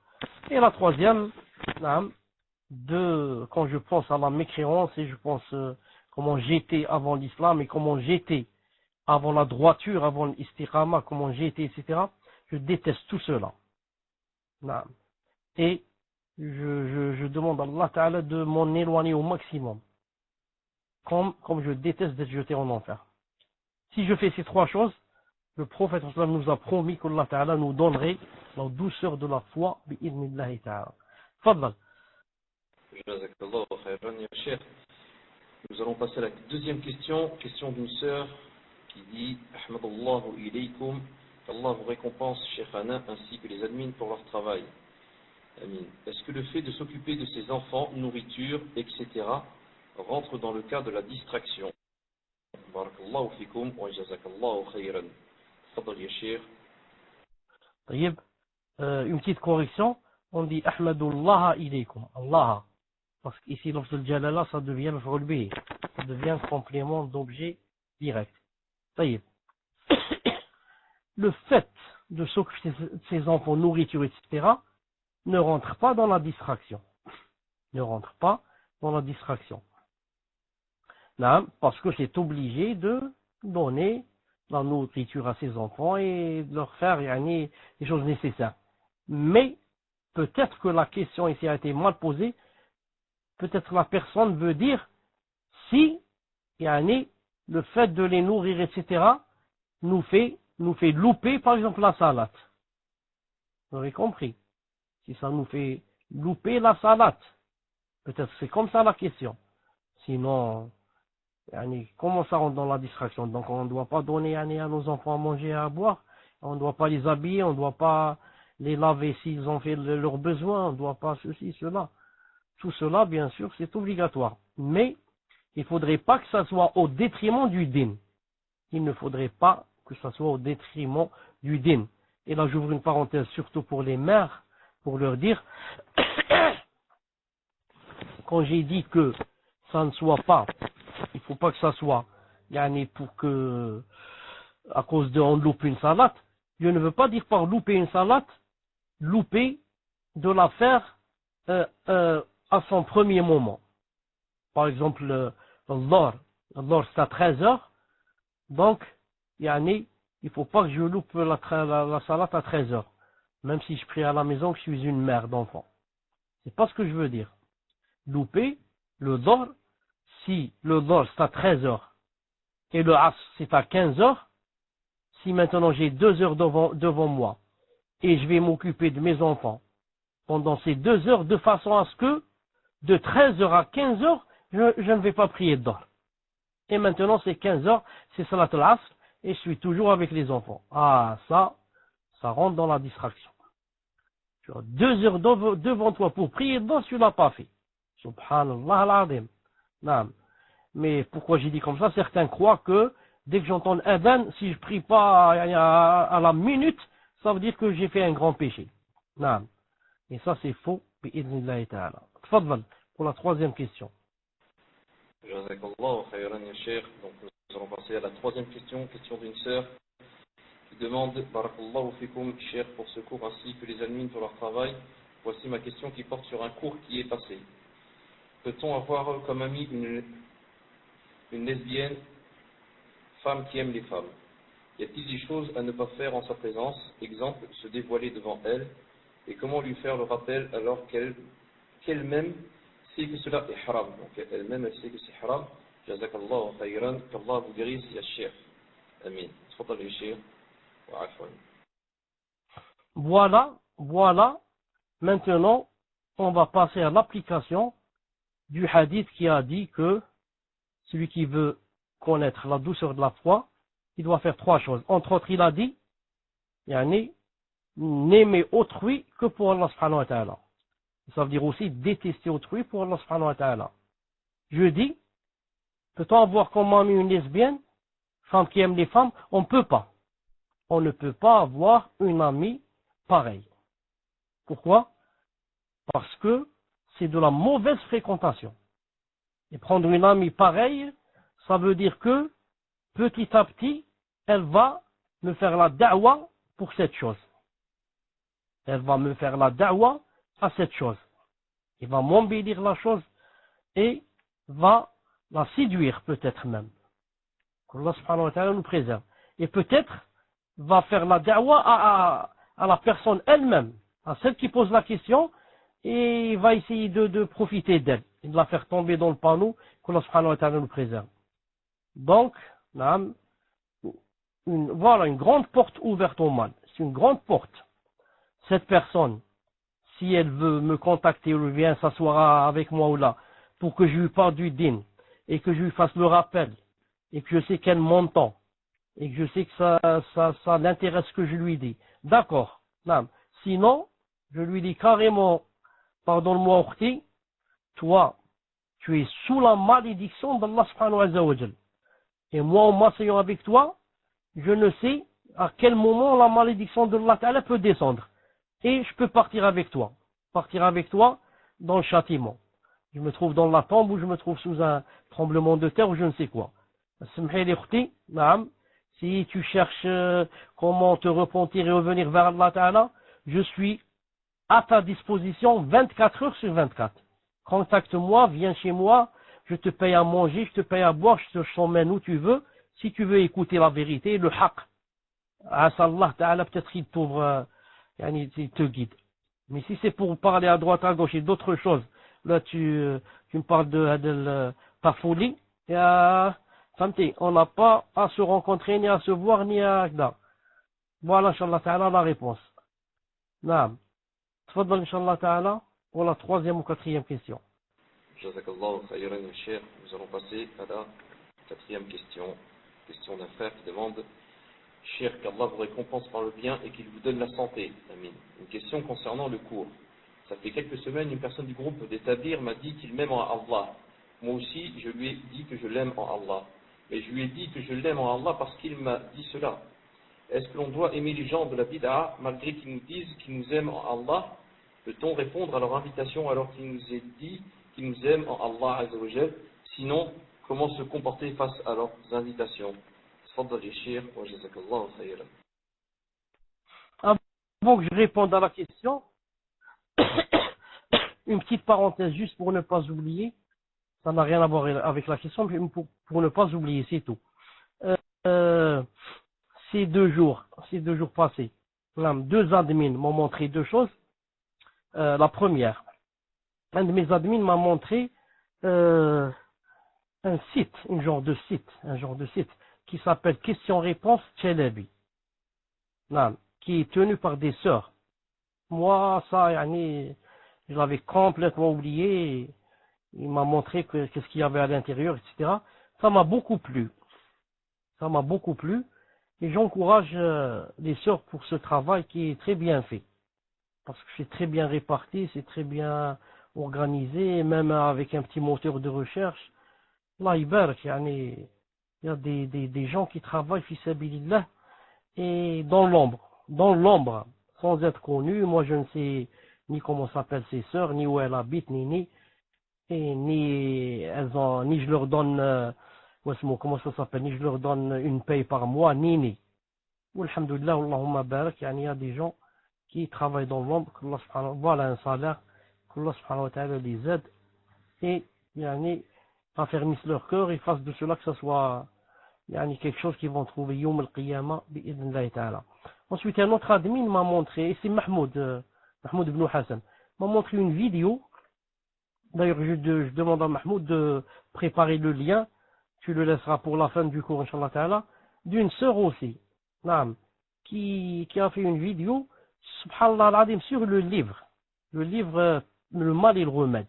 Et la troisième, quand je pense à la mécréance et je pense comment j'étais avant l'islam et comment j'étais avant la droiture, avant l'istiqama, comment j'étais, etc. Je déteste tout cela. Et je demande à Allah Ta'ala de m'en éloigner au maximum. Comme je déteste d'être jeté en enfer. Si je fais ces trois choses, le prophète nous a promis qu'Allah Ta'ala nous donnerait la douceur de la foi, bi'idnillahi ta'ala. Fadlal. Jazakallahu khairan ya Cheikh. Nous allons passer à la deuxième question. Question d'une sœur qui dit: Ahmadallahu ilaykum. qu'Allah vous récompense, Cheikhana, ainsi que les admins pour leur travail. Amin. Est-ce que le fait de s'occuper de ses enfants, nourriture, etc., rentre dans le cas de la distraction? Barakallahu fikum wa jazakallahu khairan. Fadal ya Cheikh. Une petite correction, on dit Ahmadullah ilaykum, Allah. Parce qu'ici, l'objet de Jalala, ça devient le relevé. Ça devient un complément d'objet direct. Le fait de s'occuper de ses enfants, nourriture, etc., ne rentre pas dans la distraction. Ne rentre pas dans la distraction. Là, parce que c'est obligé de donner la nourriture à ses enfants et de leur faire les choses nécessaires. Mais, peut-être que la question ici a été mal posée. Peut-être la personne veut dire si le fait de les nourrir, etc., nous fait louper, par exemple, la salade. Vous avez compris? Si ça nous fait louper la salade, peut-être c'est comme ça la question. Sinon, comment ça rentre dans la distraction? Donc on ne doit pas donner à nos enfants à manger et à boire, on ne doit pas les habiller, on ne doit pas les laver s'ils ont fait leurs besoins, on ne doit pas ceci, cela. Tout cela, bien sûr, c'est obligatoire. Mais il ne faudrait pas que ça soit au détriment du din. il ne faudrait pas que ça soit au détriment du din. Et là, j'ouvre une parenthèse surtout pour les mères, pour leur dire, quand j'ai dit que ça ne soit pas, il ne faut pas que ça soit, pour que, à cause de on loupe une salade, je ne veux pas dire par louper une salade, louper de la faire à son premier moment. Par exemple, l'or c'est à 13 heures, donc, il ne faut pas que je loupe la salade à 13 heures, même si je prie à la maison que je suis une mère d'enfant. C'est pas ce que je veux dire. Louper le dor, si le dor c'est à 13 heures et le as c'est à 15 heures, si maintenant j'ai 2 heures devant moi et je vais m'occuper de mes enfants pendant ces 2 heures de façon à ce que de 13 heures à 15 heures, je ne vais pas prier de dor. Et maintenant c'est 15 heures, c'est salat al-asr et je suis toujours avec les enfants. Ah, ça rentre dans la distraction. Tu as 2 heures devant toi pour prier de dor, tu ne l'as pas fait. Subhanallah al-azim. Non. Mais pourquoi j'ai dit comme ça? Certains croient que dès que j'entends l'adhan, si je prie pas à la minute, ça veut dire que j'ai fait un grand péché. Non. Et ça c'est faux. Bi'idhnillahi ta'ala. Tfadhal, pour la troisième question. Jazakallahu khayran ya Cheikh. Donc nous allons passer à la troisième question, question d'une sœur qui demande Barakallahu fikum Cheikh pour ce cours ainsi que les admins pour leur travail. Voici ma question qui porte sur un cours qui est passé. Peut-on avoir comme amie une lesbienne, femme qui aime les femmes? Y a-t-il des choses à ne pas faire en sa présence? Exemple, se dévoiler devant elle. Et comment lui faire le rappel alors qu'elle-même sait que cela est haram? Donc elle-même elle sait que c'est haram. Jazakallahu khayran, qu'Allah vous guérisse ya Cheikh. Amin. Tfadal ya Cheikh. Wa afwan. Voilà. Maintenant, on va passer à l'application du hadith qui a dit que celui qui veut connaître la douceur de la foi, il doit faire 3 choses. Entre autres, il a dit, n'aimer autrui que pour Allah subhanahu wa ta'ala. Ça veut dire aussi détester autrui pour Allah subhanahu wa ta'ala. Je dis, peut-on avoir comme amie une lesbienne, femme qui aime les femmes? On ne peut pas. On ne peut pas avoir une amie pareille. Pourquoi? Parce que c'est de la mauvaise fréquentation. Et prendre une amie pareille, ça veut dire que, petit à petit, elle va me faire la da'wa pour cette chose. Elle va me faire la da'wa à cette chose. Il va m'embellir la chose et va la séduire peut-être même. Qu'Allah subhanahu wa ta'ala nous préserve. Et peut-être va faire la da'wa à la personne elle-même, à celle qui pose la question, et va essayer de profiter d'elle, et de la faire tomber dans le panneau, qu'Allah subhanahu wa ta'ala nous préserve. Donc, voilà une grande porte ouverte au mal. C'est une grande porte. Cette personne, si elle veut me contacter ou vient s'asseoir avec moi ou là, pour que je lui parle du din, et que je lui fasse le rappel, et que je sais qu'elle m'entend, et que je sais que ça l'intéresse que je lui dis. D'accord. Sinon, je lui dis carrément, pardonne-moi, Ukhti, toi, tu es sous la malédiction d'Allah subhanahu wa ta'ala. Et moi, en m'asseyant avec toi, je ne sais à quel moment la malédiction d'Allah ta'ala peut descendre. Et je peux partir avec toi. Partir avec toi dans le châtiment. Je me trouve dans la tombe ou je me trouve sous un tremblement de terre ou je ne sais quoi. Si tu cherches comment te repentir et revenir vers Allah ta'ala, je suis à ta disposition 24 heures sur 24. Contacte-moi, viens chez moi, je te paye à manger, je te paye à boire, je te t'emmène où tu veux, si tu veux écouter la vérité, le haqq. Allah ta'ala peut-être il t'ouvre, il te guide. Mais si c'est pour parler à droite, à gauche et d'autres choses, là tu me parles de ta folie, on n'a pas à se rencontrer, ni à se voir, ni à... Voilà, Inch'Allah ta'ala, la réponse. Naam. Tfadal, Inch'Allah ta'ala, pour la troisième ou quatrième question. Jazakallahu khayran ya Cheikh. Nous allons passer à la quatrième question. Question d'un frère qui demande Cheikh, qu'Allah vous récompense par le bien et qu'il vous donne la santé. Amin. Une question concernant le cours. Ça fait quelques semaines, une personne du groupe d'établir m'a dit qu'il m'aime en Allah. Moi aussi, je lui ai dit que je l'aime en Allah. mais je lui ai dit que je l'aime en Allah parce qu'il m'a dit cela. Est-ce que l'on doit aimer les gens de la bid'a malgré qu'ils nous disent qu'ils nous aiment en Allah? Peut-on répondre à leur invitation alors qu'il nous est dit qu'ils nous aiment en Allah Azza wa Jal? Sinon, comment se comporter face à leurs invitations? Tfaddal ya Cheikh, wa jazakallahu khayran. Avant que je réponde à la question, une petite parenthèse juste pour ne pas oublier. Ça n'a rien à voir avec la question, mais pour ne pas oublier, c'est tout. Ces deux jours passés, deux admins m'ont montré deux choses. La première, un de mes admins m'a montré un site, un genre de site qui s'appelle Question-Réponse Chelebi, qui est tenu par des sœurs. Moi, ça, je l'avais complètement oublié. Il m'a montré qu'est-ce qu'il y avait à l'intérieur, etc. Ça m'a beaucoup plu. Et j'encourage les sœurs pour ce travail qui est très bien fait. Parce que c'est très bien réparti, c'est très bien organisé, même avec un petit moteur de recherche. Allah ibarak, il y a des gens qui travaillent fi sabilillah et dans l'ombre, sans être connus. Moi, je ne sais ni comment s'appellent ces sœurs, ni où elles habitent, ni je leur donne comment ça s'appelle, ni je leur donne une paye par mois, ni. Alhamdulillah, Allahumma barak, il y a des gens qui travaillent dans l'ombre, voilà un salaire, qu'Allah subhanahu wa ta'ala les aide et affermissent leur cœur et fassent de cela que ce soit quelque chose qu'ils vont trouver Yawm al-Qiyamah bi'idhnillahi ta'ala. Ensuite, un autre admin m'a montré, et c'est Mahmoud ibn Hassan, m'a montré une vidéo. D'ailleurs, je demande à Mahmoud de préparer le lien, tu le laisseras pour la fin du cours, Inch'Allah Ta'ala, d'une sœur aussi, qui a fait une vidéo, subhanallah al-azim, sur le livre, Le mal et le remède.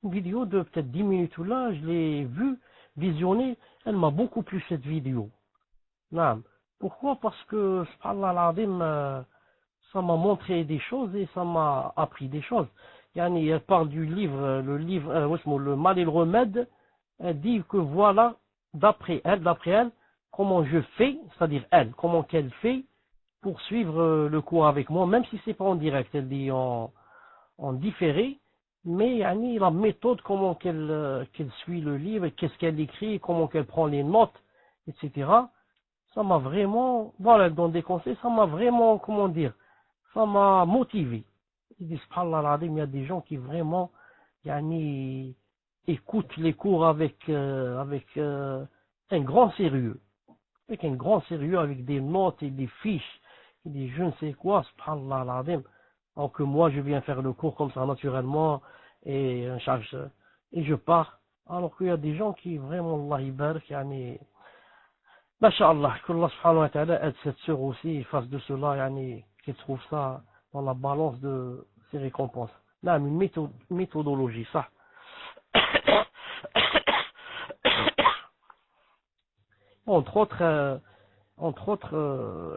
Une vidéo de peut-être 10 minutes ou là, je l'ai vue, visionnée, elle m'a beaucoup plu cette vidéo. Pourquoi? Parce que, subhanallah al-azim, ça m'a montré des choses et ça m'a appris des choses. Elle parle du livre, Le mal et le remède. Elle dit que voilà, d'après elle, comment je fais, c'est-à-dire comment qu'elle fait pour suivre le cours avec moi, même si c'est pas en direct, elle dit en différé, mais la méthode, comment qu'elle suit le livre, qu'est-ce qu'elle écrit, comment qu'elle prend les notes, etc. Ça m'a vraiment, voilà, elle donne des conseils, ça m'a vraiment, ça m'a motivé. Il dit, subhanallah, il y a des gens qui vraiment écoutent les cours avec un grand sérieux. Avec des notes et des fiches, et des je ne sais quoi, subhanallah. Alors que moi, je viens faire le cours comme ça naturellement, et je pars. Alors qu'il y a des gens qui vraiment, Allah ibarak, Masha'Allah, qu'Allah subhanahu wa ta'ala aide cette sœur aussi, fasse de cela, qu'elle trouve ça dans la balance de ses récompenses. Là, une méthodologie, ça. Entre autres,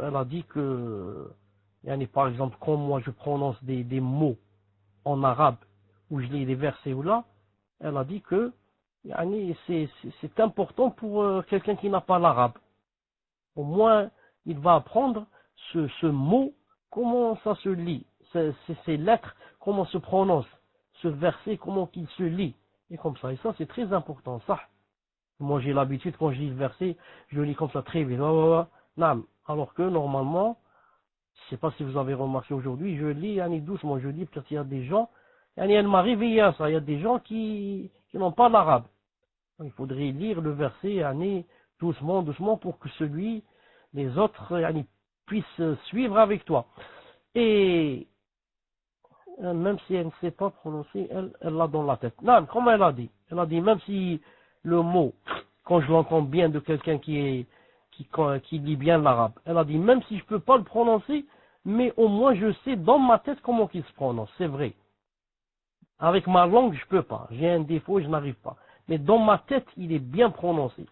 elle a dit que, par exemple, quand moi je prononce des mots en arabe, où je lis des versets ou là, elle a dit que, c'est important pour quelqu'un qui n'a pas l'arabe. Au moins, il va apprendre ce mot, comment ça se lit, ces lettres, comment se prononce, ce verset, comment qu'il se lit, et comme ça. Et ça, c'est très important, ça. Moi, j'ai l'habitude, quand je lis le verset, je le lis comme ça très vite. Alors que, normalement, je ne sais pas si vous avez remarqué aujourd'hui, je lis doucement, je lis, peut-être il y a des gens, elle m'a réveillé à ça, il y a des gens qui n'ont pas l'arabe. Il faudrait lire le verset, doucement, pour que les autres, puissent suivre avec toi. Et même si elle ne sait pas prononcer, elle l'a dans la tête. Non, comme elle a dit. Elle a dit, même si le mot, quand je l'entends bien de quelqu'un qui lit bien l'arabe, elle a dit, même si je ne peux pas le prononcer, mais au moins je sais dans ma tête comment il se prononce. C'est vrai. Avec ma langue, je ne peux pas. J'ai un défaut, je n'arrive pas. Mais dans ma tête, il est bien prononcé.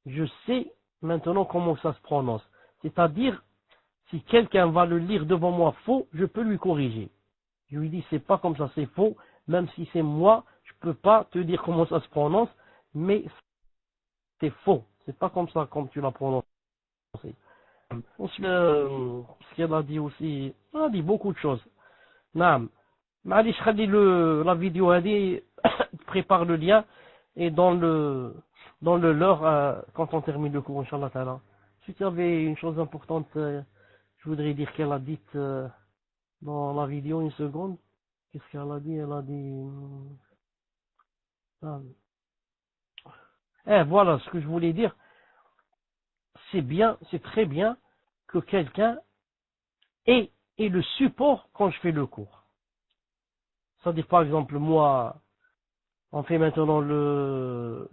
Je sais maintenant comment ça se prononce. C'est-à-dire, si quelqu'un va le lire devant moi faux, je peux lui corriger. Je lui dis, c'est pas comme ça, c'est faux. Même si c'est moi, je peux pas te dire comment ça se prononce, mais c'est faux. C'est pas comme ça, comme tu l'as prononcé. Ensuite, ce qu'elle a dit aussi, elle a dit beaucoup de choses. Naam. Ma'alish, khali la vidéo a dit, prépare le lien, et dans le leur, quand on termine le cours, Inch'Allah Ta'ala. Ensuite, il y avait une chose importante, je voudrais dire qu'elle a dit dans la vidéo, une seconde. Qu'est-ce qu'elle a dit? Elle a dit... voilà, ce que je voulais dire, c'est bien, c'est très bien que quelqu'un ait le support quand je fais le cours. C'est-à-dire, par exemple, moi, on fait maintenant le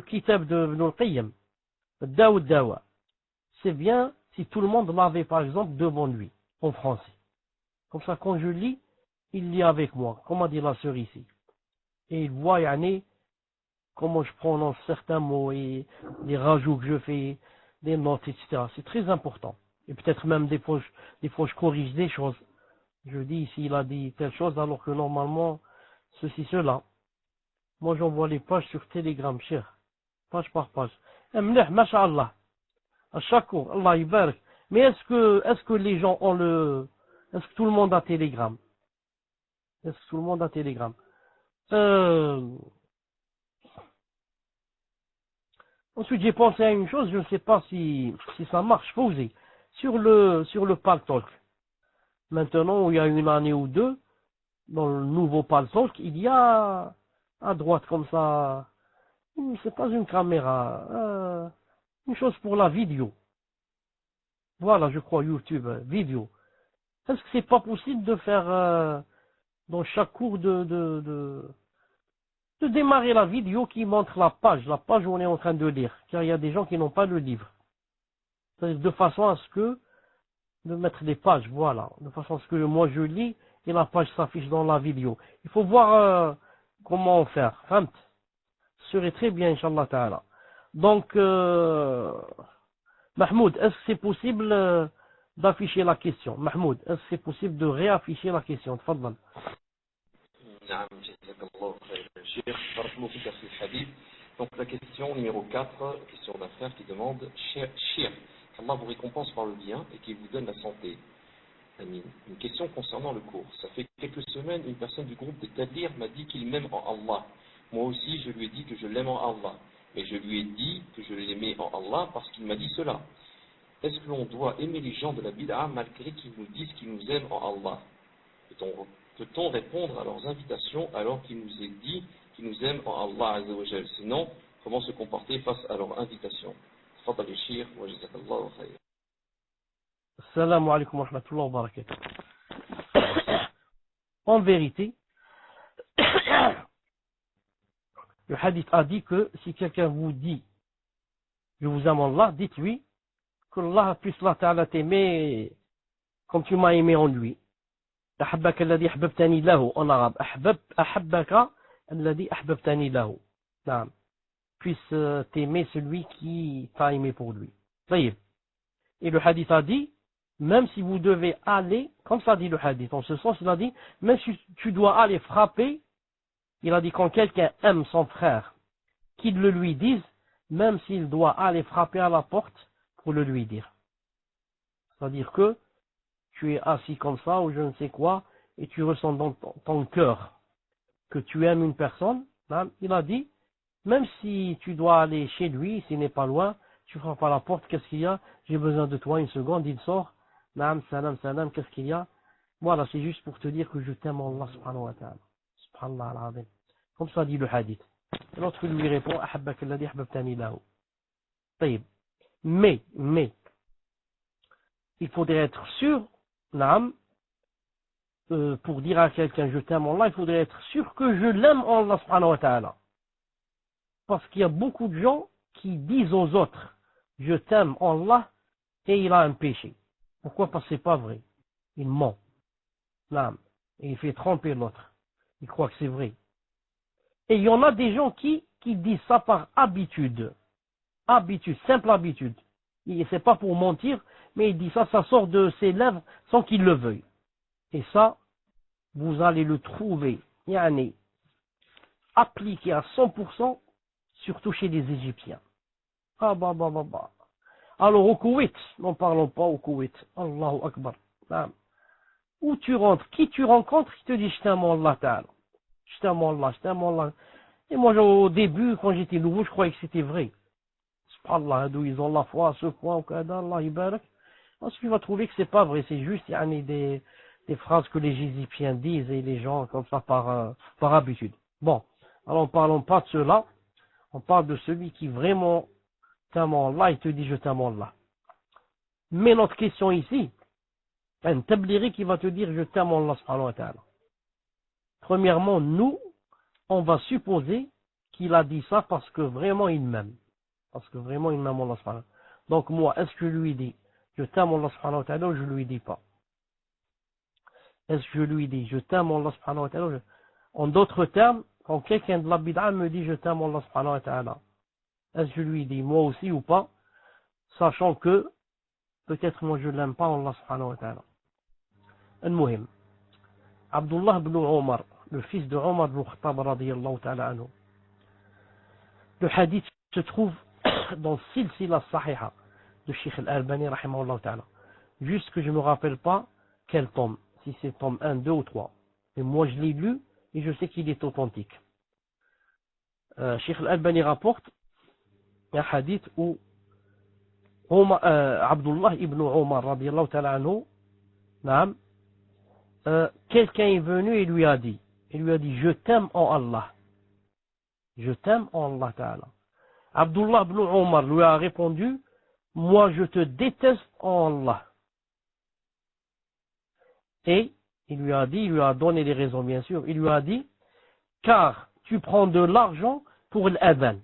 kitab de Ibn al-Qayyim, Dawa Dawa. C'est bien si tout le monde l'avait, par exemple, devant lui, en français. Comme ça, quand je lis, il lit avec moi, comme a dit la sœur ici. Et il voit, yani, comment je prononce certains mots et les rajouts que je fais, des notes, etc. C'est très important. Et peut-être même des fois, je corrige des choses. Je dis ici, il a dit telle chose, alors que normalement, ceci, cela. Moi, j'envoie les pages sur Telegram, cher. Page par page. Mleh, masha'Allah. À chaque cours, Allah yubarak. Mais est-ce que les gens ont est-ce que tout le monde a Telegram? Est-ce que tout le monde a Telegram? Ensuite, j'ai pensé à une chose, je ne sais pas si ça marche, Fawzi. Sur le Paltalk. Maintenant, il y a une année ou deux, dans le nouveau Paltalk, il y a à droite comme ça, c'est pas une caméra, une chose pour la vidéo. Voilà, je crois, YouTube, vidéo. Est-ce que c'est pas possible de faire dans chaque cours de démarrer la vidéo qui montre la page où on est en train de lire, car il y a des gens qui n'ont pas le livre. C'est-à-dire de façon à ce que, de mettre des pages, voilà, de façon à ce que moi je lis et la page s'affiche dans la vidéo. Il faut voir comment faire. Ce serait très bien, Inch'Allah Ta'ala. Donc, Mahmoud, est-ce que c'est possible d'afficher la question? Mahmoud, est-ce que c'est possible de réafficher la question? Tfadal. نعم جزاك الله خير شيخ بارك الله فيك في الحديث. Donc la question numéro 4, question d'un frère qui demande Cher, qu'Allah vous récompense par le bien et qu'il vous donne la santé. Amin. Une question concernant le cours. Ça fait quelques semaines, une personne du groupe de Tadir m'a dit qu'il m'aime en Allah. Moi aussi, je lui ai dit que je l'aime en Allah. Mais je lui ai dit que je l'aimais en Allah parce qu'il m'a dit cela. Est-ce que l'on doit aimer les gens de la bid'a malgré qu'ils nous disent qu'ils nous aiment en Allah? Peut-on répondre à leurs invitations alors qu'ils nous aient dit qu'ils nous aiment en Allah Azza wa Jal? Sinon, comment se comporter face à leurs invitations? Fadal Shir wa jazakallahu khayr. Assalamu alaikum wa rahmatullahi wa barakatuh. En vérité, le hadith a dit que si quelqu'un vous dit je vous aime Allah, dites-lui que Allah puisse t'aimer comme tu m'as aimé en lui. أحبك الذي أحببتني له en arabe. أحبك الذي أحببتني له. نعم. Puisse t'aimer celui qui t'a aimé pour lui. Et le hadith a dit, même si vous devez aller, comme ça dit le hadith, en ce sens il a dit, même si tu dois aller frapper, il a dit quand quelqu'un aime son frère, qu'il le lui dise, même s'il doit aller frapper à la porte pour le lui dire. C'est-à-dire que tu es assis comme ça ou je ne sais quoi, et tu ressens dans ton cœur que tu aimes une personne, il a dit, même si tu dois aller chez lui, s'il n'est pas loin, tu frappes à la porte, qu'est-ce qu'il y a? J'ai besoin de toi, une seconde, il sort, salam, qu'est-ce qu'il y a? Voilà, c'est juste pour te dire que je t'aime Allah subhanahu wa ta'ala. Subhanallah al-azim. Comme ça dit le hadith. Et l'autre lui répond, ahabbaka alladhi ahbabtani lahu. Mais, il faudrait être sûr, pour dire à quelqu'un je t'aime en Allah, il faudrait être sûr que je l'aime en Allah subhanahu wa ta'ala. Parce qu'il y a beaucoup de gens qui disent aux autres je t'aime en Allah et il a un péché. Pourquoi? Parce que c'est pas vrai. Il ment. Et il fait tromper l'autre. Il croit que c'est vrai. Et il y en a des gens qui disent ça par habitude. Simple habitude. Et c'est pas pour mentir, mais il dit ça sort de ses lèvres sans qu'il le veuille. Et ça, vous allez le trouver, appliqué à 100%, surtout chez les Égyptiens. Ah, bah. Alors, au Koweït, n'en parlons pas au Koweït. Allahu Akbar. Naam. Où tu rentres, qui tu rencontres, qui te dit je t'aime Allah Ta'ala. Je t'aime Allah, je t'aime Allah. Et moi, au début, quand j'étais nouveau, je croyais que c'était vrai. Subhanallah, d'où ils ont la foi à ce point, au Qadar, Allah Ibarak. Ensuite, tu vas trouver que c'est pas vrai, c'est juste des phrases que les Égyptiens disent et les gens comme ça par habitude. Bon, alors ne parlons pas de cela, on parle de celui qui vraiment t'aime Allah et te dit je t'aime Allah. Mais notre question ici, un tabliri qui va te dire je t'aime Allah subhanahu wa ta'ala. Premièrement, nous, on va supposer qu'il a dit ça parce que vraiment il m'aime. Parce que vraiment il m'aime Allah subhanahu wa ta'ala. Donc moi, est-ce que je lui dis je t'aime Allah subhanahu wa ta'ala ou je lui dis pas? Est-ce que je lui dis je t'aime Allah subhanahu wa ta'ala? En d'autres termes, quand quelqu'un de la bid'a me dit je t'aime Allah subhanahu wa ta'ala, est-ce que je lui dis moi aussi ou pas? Sachant que peut-être moi je l'aime pas Allah subhanahu wa ta'ala. Al-Muhim. Abdullah ibn Omar, le fils de Omar ibn Khattab radiyallahu ta'ala anhu. Le hadith se trouve dans Silsila Sahiha de Sheikh Al-Albani rahimahullah ta'ala. Juste que je ne me rappelle pas quel tome, si c'est tome 1, 2 ou 3. Mais moi je l'ai lu et je sais qu'il est authentique. Sheikh Al-Albani rapporte un hadith où Abdullah ibn Omar radiyallahu ta'ala anhu, quelqu'un est venu et lui a dit je t'aime en Allah. Je t'aime en Allah ta'ala. Abdullah ibn Omar lui a répondu moi je te déteste en Allah. Et il lui a donné les raisons bien sûr, il lui a dit car tu prends de l'argent pour l'adhan.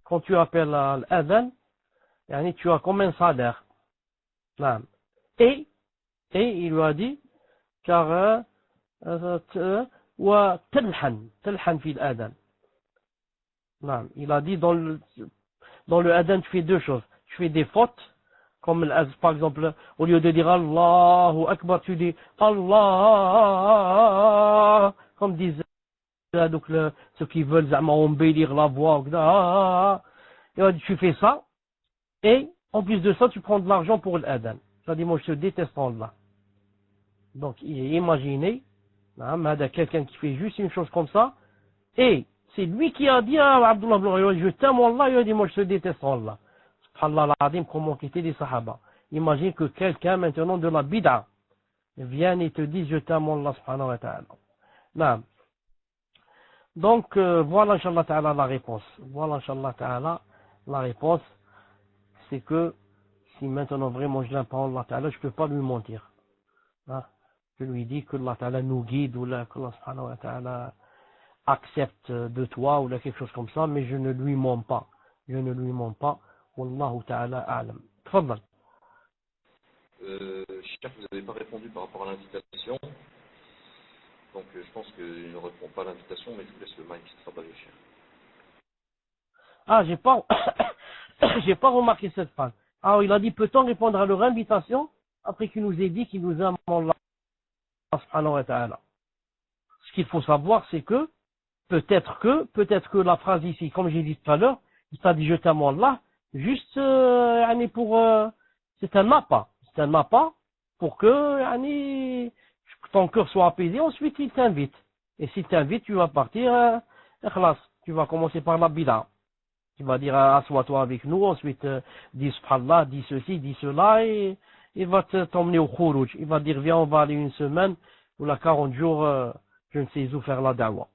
Quand tu appelles l'adhan, tu as comme un salaire. Et il lui a dit car تلحن في الأذان. Il a dit dans le adhan tu fais deux choses. Tu fais des fautes, comme par exemple, au lieu de dire Allahu Akbar, tu dis Allah, comme disent donc ceux qui veulent embellir la voix. Tu fais ça, et en plus de ça, tu prends de l'argent pour l'adhan. C'est-à-dire, moi je te déteste Allah. Donc, imaginez, quelqu'un qui fait juste une chose comme ça, et c'est lui qui a dit à Abdullah, je t'aime Allah, il a dit, moi je te déteste Allah. Subhanallah al-Azim, comment quitter les Sahaba. Imagine que quelqu'un maintenant de la bid'a vienne et te dise, je t'aime Allah, subhanahu wa ta'ala. Donc, voilà, Inch'Allah ta'ala, la réponse. Voilà, Inch'Allah ta'ala, la réponse, c'est que si maintenant vraiment je l'aime pas Allah ta'ala, je ne peux pas lui mentir. Je lui dis que Allah Ta'ala nous guide ou que Allah Subhanahu wa Ta'ala accepte de toi ou quelque chose comme ça, mais je ne lui mens pas. Je ne lui mens pas. Wallahu Ta'ala a'lam. Tfaddal. Cheikh, vous n'avez pas répondu par rapport à l'invitation. Donc je pense qu'il ne répond pas à l'invitation, mais je vous laisse le mic travailler, Cheikh. Ah, j'ai pas remarqué cette phrase. Alors il a dit peut-on répondre à leur invitation après qu'il nous ait dit qu'il nous aime Allah subhanahu wa ta'ala. Ce qu'il faut savoir, c'est que peut-être que la phrase ici, comme j'ai dit tout à l'heure, il t'a dit je t'aime Allah, juste c'est un appât. C'est un appât pour que ton cœur soit apaisé, ensuite il t'invite. Et s'il t'invite, tu vas partir, tu vas commencer par la bid'a. Tu vas dire assois-toi avec nous, ensuite dis subhanallah, dis ceci, dis cela, et il va t'emmener au khuruj. Il va dire viens, on va aller une semaine ou la 40 jours, je ne sais où faire la da'wa.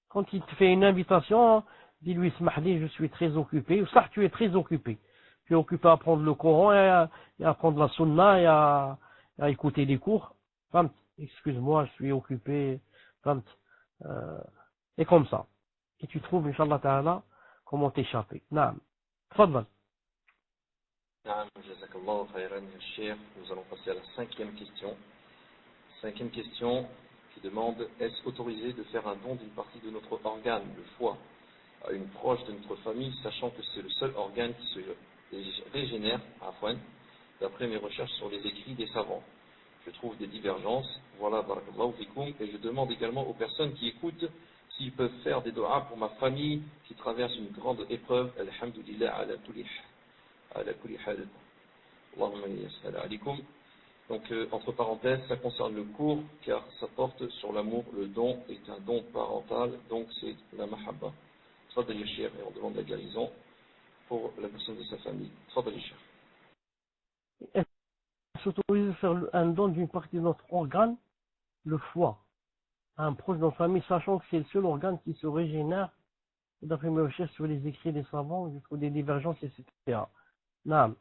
Quand il te fait une invitation, dis-lui smahli, je suis très occupé, ou ça tu es très occupé. Tu es occupé à prendre le Coran et à prendre la sunna et à écouter les cours. Excuse-moi, je suis occupé. Et comme ça. Et tu trouves, Inch'Allah Ta'ala, comment t'échapper. Naam. Tfaddal. Naam, jazakallahu khayran, Cheikh. Nous allons passer à la cinquième question. Cinquième question qui demande, est-ce autorisé de faire un don d'une partie de notre organe, le foie, à une proche de notre famille, sachant que c'est le seul organe qui se régénère, d'après mes recherches sur les écrits des savants. Je trouve des divergences. Voilà, barakallahu fikoum. Et je demande également aux personnes qui écoutent s'ils peuvent faire des doigts pour ma famille qui traverse une grande épreuve. Alhamdulillah ala kulli hal. Allahumma yassal alikum. Donc, entre parenthèses, ça concerne le cours, car ça porte sur l'amour. Le don est un don parental, donc c'est la mahabba. Tfadal ya Cheikh, et on demande la guérison pour la personne de sa famille. Tfadal ya Cheikh. Est-ce autorisé de faire un don d'une partie de notre organe, le foie, à un proche de notre famille, sachant que c'est le seul organe qui se régénère, d'après mes recherches sur les écrits des savants, je trouve des divergences, etc. Non.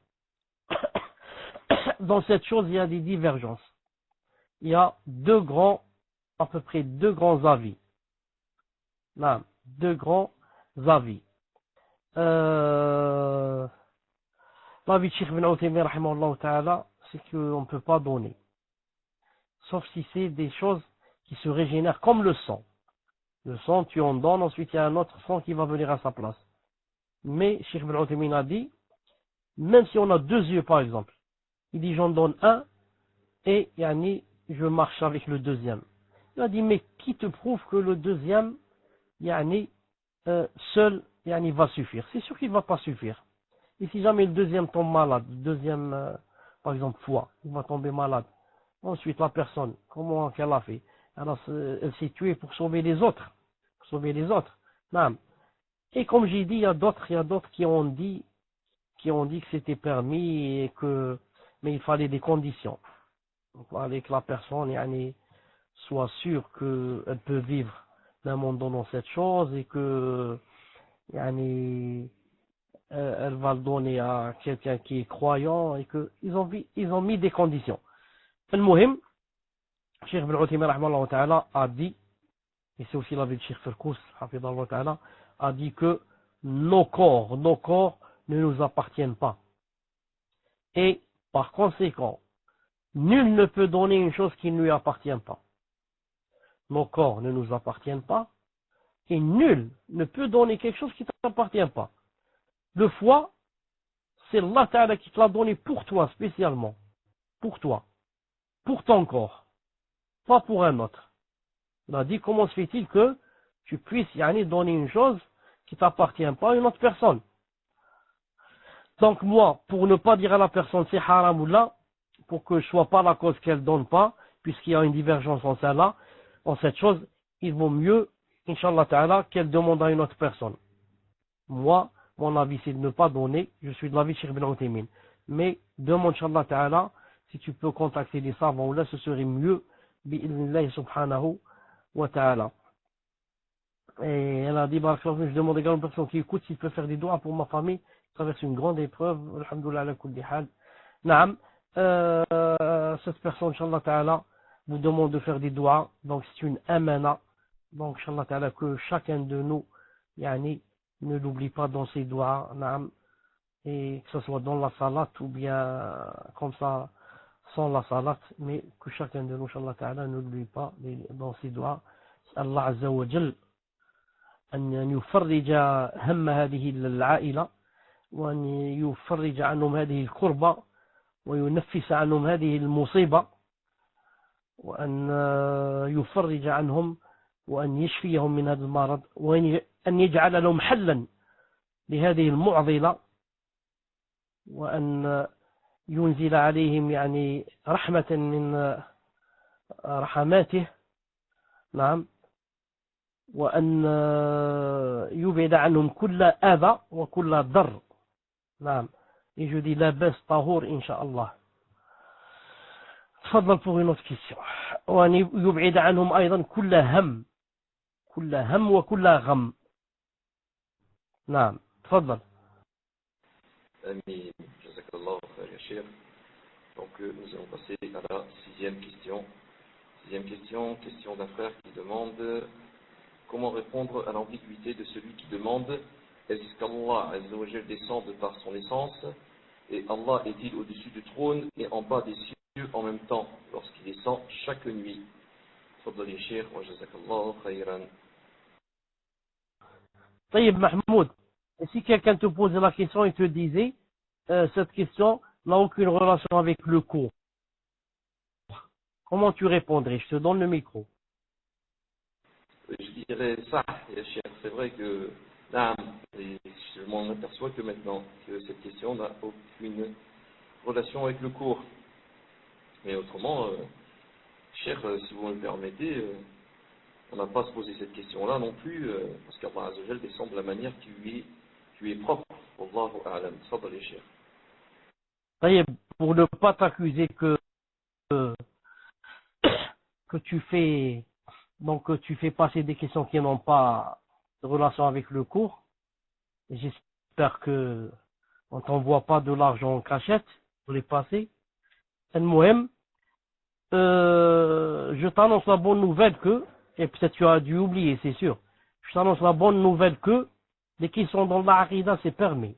Dans cette chose, il y a des divergences. Il y a à peu près deux grands avis. Non, deux grands avis. L'avis de Cheikh Ibn Uthaymin, rahimahullah ta'ala, c'est qu'on ne peut pas donner. Sauf si c'est des choses qui se régénèrent comme le sang. Le sang, tu en donnes, ensuite il y a un autre sang qui va venir à sa place. Mais Cheikh Ibn Uthaymin a dit, même si on a deux yeux par exemple, il dit j'en donne un et yani, je marche avec le deuxième. Il a dit mais qui te prouve que le deuxième yani, seul yani, va suffire? C'est sûr qu'il ne va pas suffire. Et si jamais le deuxième tombe malade, le deuxième par exemple foie, il va tomber malade. Ensuite la personne, comment qu'elle a fait? Alors elle s'est tuée pour sauver les autres. Pour sauver les autres. Non. Et comme j'ai dit, il y a d'autres qui ont dit que c'était permis et mais il fallait des conditions. Il fallait que la personne yani, soit sûre qu'elle peut vivre d'un monde dans cette chose et que yani, elle va le donner à quelqu'un qui est croyant et que ils ont mis des conditions. Al-Muhim, Cheikh Ibn Uthaymin rahimahullah ta'ala a dit, et c'est aussi l'avis de Cheikh Firkous hafidhahullah ta'ala, a dit que nos corps ne nous appartiennent pas. Et par conséquent, nul ne peut donner une chose qui ne lui appartient pas. Nos corps ne nous appartiennent pas et nul ne peut donner quelque chose qui ne t'appartient pas. Le foie, c'est Allah Ta'ala qui te l'a donné pour toi spécialement. Pour toi. Pour ton corps. Pas pour un autre. Il a dit comment se fait-il que tu puisses donner une chose qui ne t'appartient pas à une autre personne. Donc moi, pour ne pas dire à la personne c'est haram ou là, pour que je ne sois pas la cause qu'elle ne donne pas, puisqu'il y a une divergence en celle-là, en cette chose, il vaut mieux, Inch'Allah Ta'ala, qu'elle demande à une autre personne. Moi, mon avis c'est de ne pas donner, je suis de l'avis de Cheikh Ibn Uthaymin. Mais demande Inch'Allah Ta'ala, si tu peux contacter des savants ou là, ce serait mieux, bi'idhnillahi subhanahu wa ta'ala. Et elle a dit, je demande également aux personnes qui écoutent s'il peut faire des doigts pour ma famille, qui traverse une grande épreuve, alhamdoulilah ala kulli hal. Naam, cette personne, Inch'Allah Ta'ala, vous demande de faire des doigts, donc c'est une amana, donc Inch'Allah Ta'ala, que chacun de nous, yani, ne l'oublie pas dans ses doigts, naam, et que ce soit dans la salat ou bien comme ça, sans la salat, mais que chacun de nous, Inch'Allah Ta'ala, ne l'oublie pas dans ses doigts. Allah Azza wa Jal, أن يفرج هم هذه العائلة وأن يفرج عنهم هذه الكربة وينفس عنهم هذه المصيبة وأن يفرج عنهم وأن يشفيهم من هذا المرض وأن يجعل لهم حلا لهذه المعضلة وأن ينزل عليهم يعني رحمة من رحماته نعم وأن يبعد عنهم كل أذى وكل ضر نعم يجد لا بأس طهور إن شاء الله. تفضل pour une autre question. وأن يبعد عنهم أيضا كل هم وكل غم. نعم تفضل. Amin. Jazakallah khair ya Cheikh. Donc nous allons passer à la sixième question. Sixième question, question d'un frère qui demande comment répondre à l'ambiguïté de celui qui demande est-ce qu'Allah Azza wa Jal descend de par son essence et Allah est-il au-dessus du trône et en bas des cieux en même temps lorsqu'il descend chaque nuit. Fadli Cheikh wa jazakallah khayran. طيب Mahmoud, si quelqu'un te posait la question et te disait cette question n'a aucune relation avec le cours, comment tu répondrais? Je te donne le micro. Je dis dirais ça, c'est vrai que et je m'en aperçois que maintenant, que cette question n'a aucune relation avec le cours. Mais autrement, cher, si vous me le permettez, on n'a pas à se poser cette question-là non plus, parce qu'Allah Azzawajal descend de la manière qui lui est propre. Wallahu a'lam. Tfadali, cher. Ça y est, pour ne pas t'accuser que tu fais passer des questions qui n'ont pas de relation avec le cours. J'espère que on t'envoie pas de l'argent en cachette pour les passer. Al-Muhim, je t'annonce la bonne nouvelle que, et peut-être tu as dû oublier, c'est sûr, je t'annonce la bonne nouvelle que les questions dans la Aqidah, c'est permis.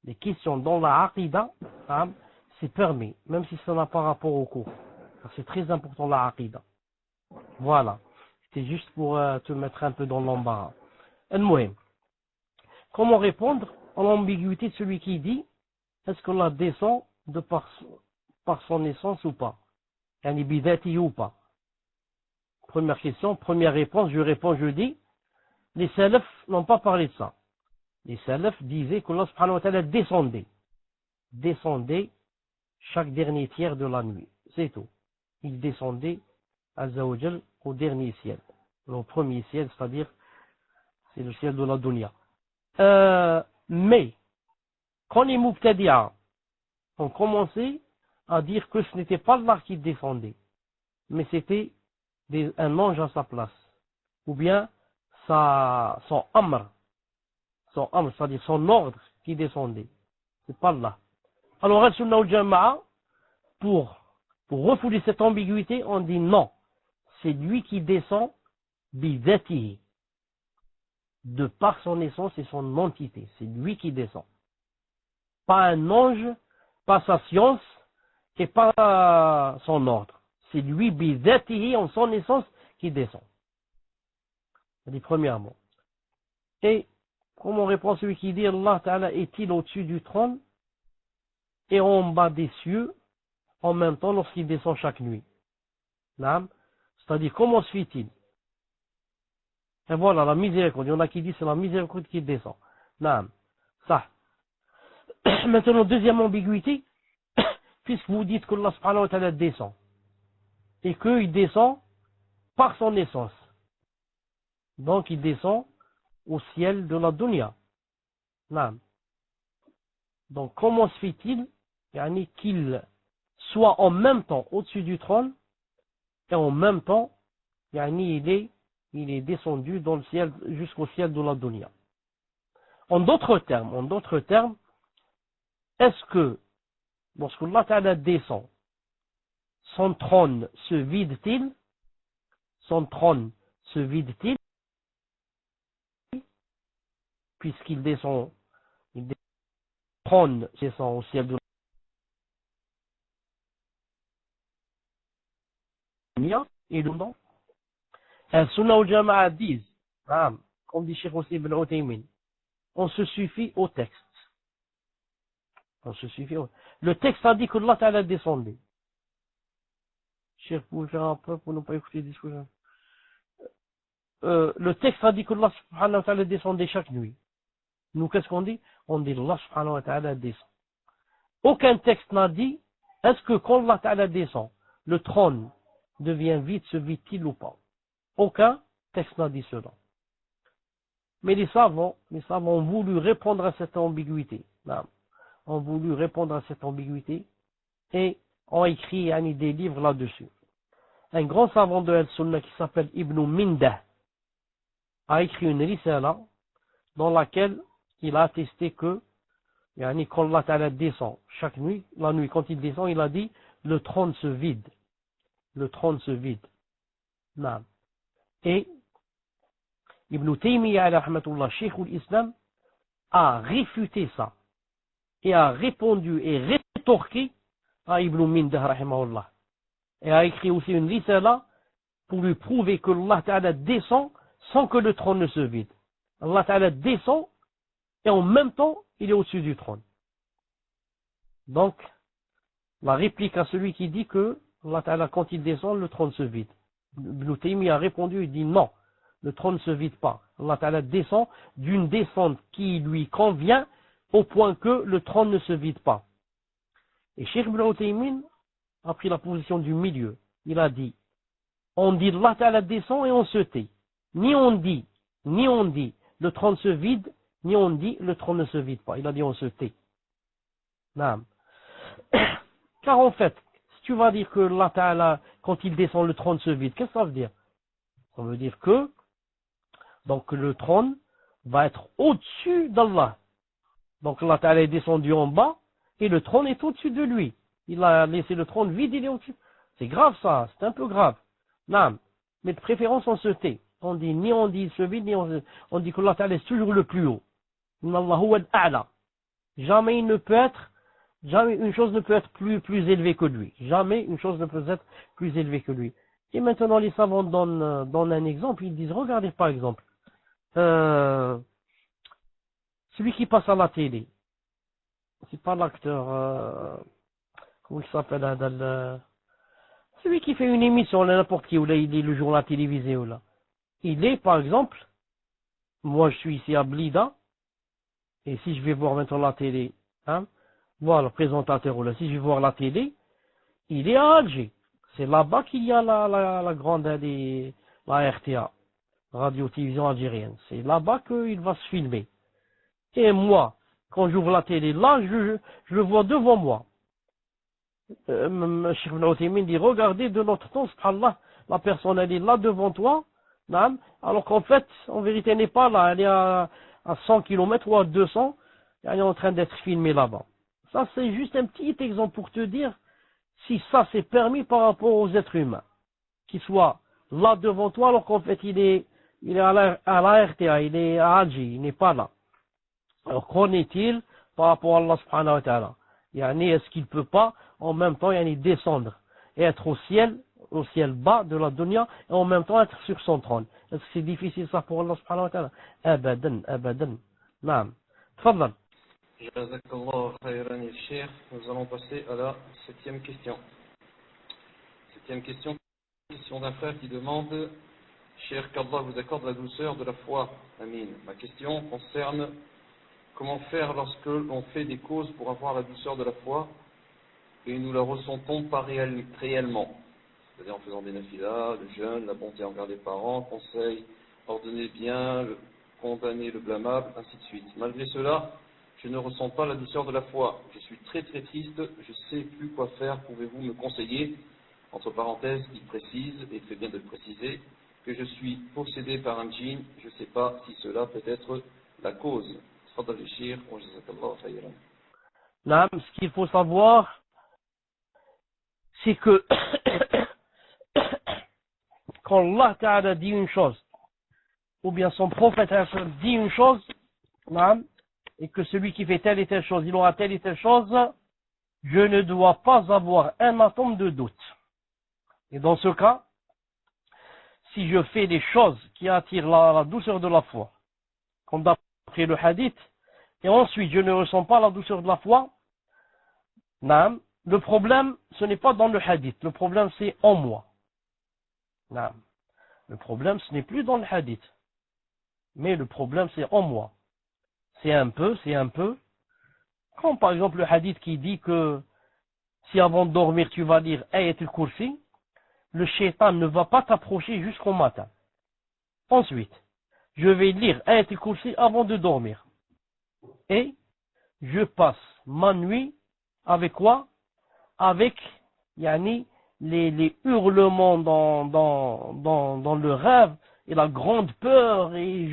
Les questions dans la Aqidah, c'est permis, même si ça n'a pas rapport au cours. C'est très important la Aqidah. Voilà. C'était juste pour te mettre un peu dans l'embarras. Al-Muhim. Comment répondre à l'ambiguïté de celui qui dit est-ce qu'Allah descend de par son essence ou pas? Yani bidati ou pas? Première question, première réponse, je dis, les salafs n'ont pas parlé de ça. Les salafs disaient qu'Allah subhanahu wa ta'ala descendait chaque dernier tiers de la nuit. C'est tout. Il descendait Azza wa Jal au dernier ciel. Au premier ciel, c'est-à-dire, c'est le ciel de la dunya. Mais, quand les Muqtadi'a ont commencé à dire que ce n'était pas Allah qui descendait, mais c'était un ange à sa place, ou bien son amr, c'est-à-dire son ordre qui descendait. C'est pas Allah. Alors, Al-Sunnah al-Jama'a, pour refouler cette ambiguïté, on dit non. C'est lui qui descend bidatihi, de par son essence et son entité. C'est lui qui descend. Pas un ange, pas sa science, et pas son ordre. C'est lui bidatihi, en son essence, qui descend. C'est dit premièrement. Et comment répond celui qui dit Allah Ta'ala est-il au-dessus du trône et en bas des cieux en même temps lorsqu'il descend chaque nuit? C'est-à-dire, comment se fait-il? Et voilà, la miséricorde. Il y en a qui disent c'est la miséricorde qui descend. Ça. Maintenant, deuxième ambiguïté, puisque vous dites que Allah subhanahu wa ta'ala descend, et qu'il descend par son essence. Donc, il descend au ciel de la dunya. Donc, comment se fait-il qu'il soit en même temps au-dessus du trône, et en même temps, il est descendu dans le ciel, jusqu'au ciel de la dunya. En d'autres termes, est-ce que, lorsque Allah Ta'ala descend, son trône se vide-t-il? Son trône se vide-t-il? Puisqu'il descend, trône descend au ciel de la dunya, et le nom. Sunnah al-Jama'a disent, comme dit Cheikh Ibn Uthaymin, on se suffit au texte. Le texte a dit que Allah Ta'ala descendait. Cheikh, vous pouvez faire un peu pour ne pas écouter les discussions. Le texte a dit que Allah subhanahu wa ta'ala descendait chaque nuit. Nous, qu'est-ce qu'on dit? On dit Allah subhanahu wa ta'ala descend. Aucun texte n'a dit, est-ce que quand Allah Ta'ala descend, le trône devient vide, se vide-t-il ou pas? Aucun texte n'a dit cela. Mais les savants ont voulu répondre à cette ambiguïté. Ont voulu répondre à cette ambiguïté et ont écrit des livres là-dessus. Un grand savant de Al-Sunnah qui s'appelle Ibn Mindah a écrit une risala dans laquelle il a attesté que quand Allah Ta'ala descend chaque nuit, la nuit quand il descend, il a dit le trône se vide. Le trône se vide. Et Ibn Taymiyyah rahmatullah, Cheikh l'Islam, a réfuté ça et a répondu et rétorqué à Ibn Mindah rahimahullah. Et a écrit aussi une risala pour lui prouver que Allah Ta'ala descend sans que le trône ne se vide. Allah Ta'ala descend et en même temps il est au-dessus du trône. Donc, la réplique à celui qui dit que Allah Ta'ala quand il descend, le trône se vide. Ibn Taymiyyah a répondu, il dit non, Le trône ne se vide pas. Allah Ta'ala descend d'une descente qui lui convient au point que le trône ne se vide pas. Et Cheikh Ibn Uthaymin a pris la position du milieu. Il a dit, on dit Allah Ta'ala descend et on se tait. Ni on dit, le trône se vide, ni on dit, le trône ne se vide pas. Il a dit, on se tait. Naam. Car en fait, si tu vas dire que Allah Ta'ala, quand il descend, le trône se vide, qu'est-ce que ça veut dire? Ça veut dire que, donc le trône va être au-dessus d'Allah. Donc Allah Ta'ala est descendu en bas, et le trône est au-dessus de lui. Il a laissé le trône vide, il est au-dessus. C'est grave ça, c'est un peu grave. Naam. Mais de préférence, on se tait. On dit, ni on dit il se vide, ni on dit que Allah Ta'ala est toujours le plus haut. Inna huwa al-a'la. Jamais une chose ne peut être plus élevée que lui. Jamais une chose ne peut être plus élevée que lui. Et maintenant, les savants donnent un exemple. Ils disent, regardez par exemple, celui qui passe à la télé. C'est pas l'acteur, comment il s'appelle, celui qui fait une émission, n'importe qui, ou là, il est le journal télévisé, ou là. Il est, par exemple, moi je suis ici à Blida, et si je vais voir maintenant la télé, hein, voir le présentateur, ou là, si je vais voir la télé, il est à Alger. C'est là-bas qu'il y a la grande, la RTA, Radio-Télévision Algérienne. C'est là-bas qu'il va se filmer. Et moi, quand j'ouvre la télé, là, je le vois devant moi. Cheikh Ibn Uthaymin dit, regardez de notre temps, subhanallah, la personne, elle est là devant toi, alors qu'en fait, en vérité, elle n'est pas là, elle est à 100 km ou à 200, elle est en train d'être filmée là-bas. Ça, c'est juste un petit exemple pour te dire si ça c'est permis par rapport aux êtres humains, qui soient là devant toi, alors qu'en fait, il est à la RTA, il est à Alger, il n'est pas là. Alors qu'en est-il par rapport à Allah subhanahu wa ta'ala? Est-ce qu'il ne peut pas en même temps descendre et être au ciel bas de la dunya et en même temps être sur son trône? Est-ce que c'est difficile ça pour Allah subhanahu wa ta'ala? Abadan. Naam. Tfadal. Jazakallah khayran ya Cheikh. Nous allons passer à la septième question. Question d'un frère qui demande, Cheikh, qu'Allah vous accorde la douceur de la foi. Amin. Ma question concerne comment faire lorsque l'on fait des causes pour avoir la douceur de la foi et nous la ressentons pas réellement. C'est-à-dire en faisant des nafilas, le jeûne, la bonté envers les parents, conseil, ordonner bien, condamner le blâmable, ainsi de suite. Malgré cela, je ne ressens pas la douceur de la foi. Je suis très très triste, je ne sais plus quoi faire. Pouvez-vous me conseiller? Entre parenthèses, il précise, et il fait bien de le préciser, que je suis possédé par un djinn. Je ne sais pas si cela peut être la cause. Ce qu'il faut savoir, c'est que quand Allah Ta'ala dit une chose, ou bien son prophète dit une chose, et que celui qui fait telle et telle chose, il aura telle et telle chose, je ne dois pas avoir un atome de doute. Et dans ce cas, si je fais des choses qui attirent la douceur de la foi, comme d'après le hadith, et ensuite je ne ressens pas la douceur de la foi, le problème, ce n'est pas dans le hadith, le problème c'est en moi. Le problème, ce n'est plus dans le hadith, mais le problème c'est en moi. C'est un peu, comme par exemple le hadith qui dit que si avant de dormir tu vas lire Ayat al-Kursi, le shaitan ne va pas t'approcher jusqu'au matin. Ensuite, je vais lire Ayat al-Kursi avant de dormir. Et je passe ma nuit avec quoi? Avec les hurlements dans le rêve et la grande peur et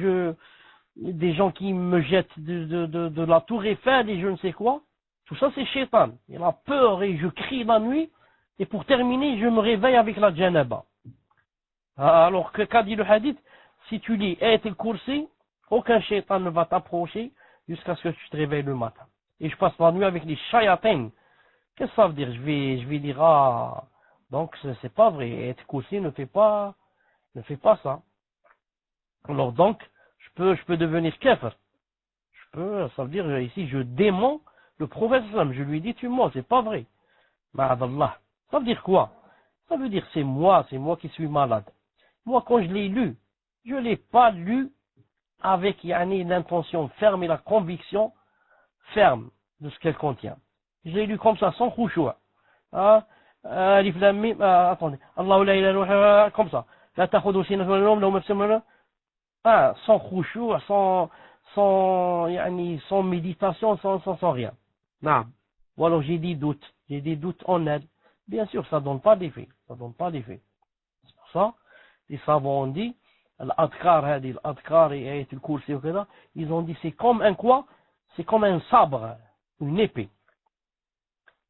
des gens qui me jettent de la tour Eiffel et je ne sais quoi. Tout ça c'est shaitan. Il a peur et je crie la nuit et pour terminer je me réveille avec la janaba. Alors que qu'a dit le hadith? Si tu lis Ayat al-Kursi, aucun shaitan ne va t'approcher jusqu'à ce que tu te réveilles le matin. Et je passe la nuit avec les shayatins. Qu'est-ce que ça veut dire? Je vais dire donc c'est pas vrai. Ayat al-Kursi ne fait pas ça. Alors donc je peux devenir kafir. Ça veut dire ici je dément le prophète sallam. Je lui dis tu mens, c'est pas vrai. Ma'adallah. Ça veut dire quoi? Ça veut dire c'est moi qui suis malade. Moi quand je l'ai lu, Je ne l'ai pas lu avec l'intention ferme et la conviction ferme de ce qu'elle contient. Je l'ai lu comme ça, sans khushu'. Alif lam mim, attendez, Allahu la ilaha illa comme ça. La ta'khudhu sinatun wa la nawm, lahu ma fis samawati. Sans khushu', sans méditation, sans rien. Non. Ou alors j'ai des doutes en elle. Bien sûr, ça ne donne pas d'effet. C'est pour ça, les savants ont dit, l'adkar et ayat al-kursi, ils ont dit c'est comme un quoi? C'est comme un sabre, une épée.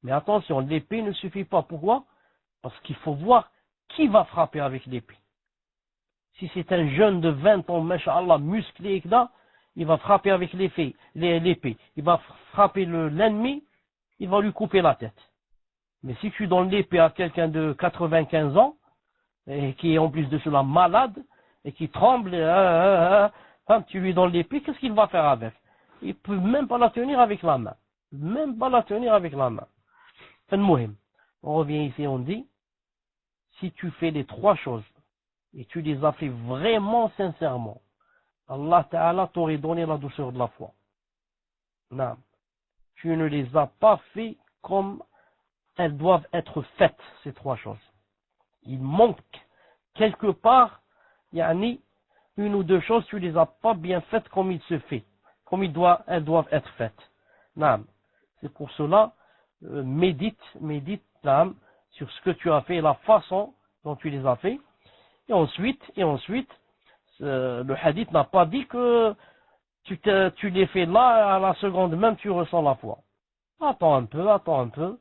Mais attention, l'épée ne suffit pas. Pourquoi? Parce qu'il faut voir qui va frapper avec l'épée. Si c'est un jeune de 20 ans, masha'Allah, musclé, il va frapper avec l'épée. Il va frapper l'ennemi, il va lui couper la tête. Mais si tu donnes l'épée à quelqu'un de 95 ans, et qui est en plus de cela malade, et qui tremble, tu lui donnes l'épée, qu'est-ce qu'il va faire avec? Il ne peut même pas la tenir avec la main. On revient ici, on dit, si tu fais les trois choses, et tu les as fait vraiment sincèrement, Allah Ta'ala t'aurait donné la douceur de la foi. Non. Tu ne les as pas fait comme elles doivent être faites, ces trois choses. Il manque quelque part, une ou deux choses, tu les as pas bien faites comme il se fait, comme elles doivent être faites. Non. C'est pour cela, médite sur ce que tu as fait, la façon dont tu les as fait. Et ensuite, le hadith n'a pas dit que tu les fais là, à la seconde même, tu ressens la foi. Attends un peu,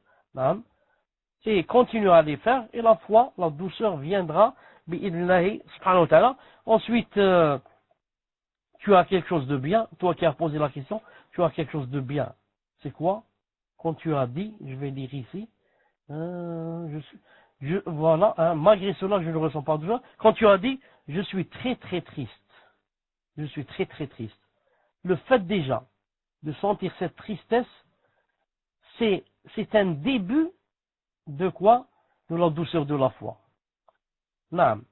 et continue à les faire, et la foi, la douceur viendra, bi'idnillahi subhanahu wa ta'ala. Ensuite, tu as quelque chose de bien, toi qui as posé la question, tu as quelque chose de bien. C'est quoi? Quand tu as dit, je vais lire ici, voilà, malgré cela, je ne ressens pas de joie. Quand tu as dit, je suis très très triste. Le fait déjà de sentir cette tristesse, c'est un début de quoi? De la douceur de la foi. Naam.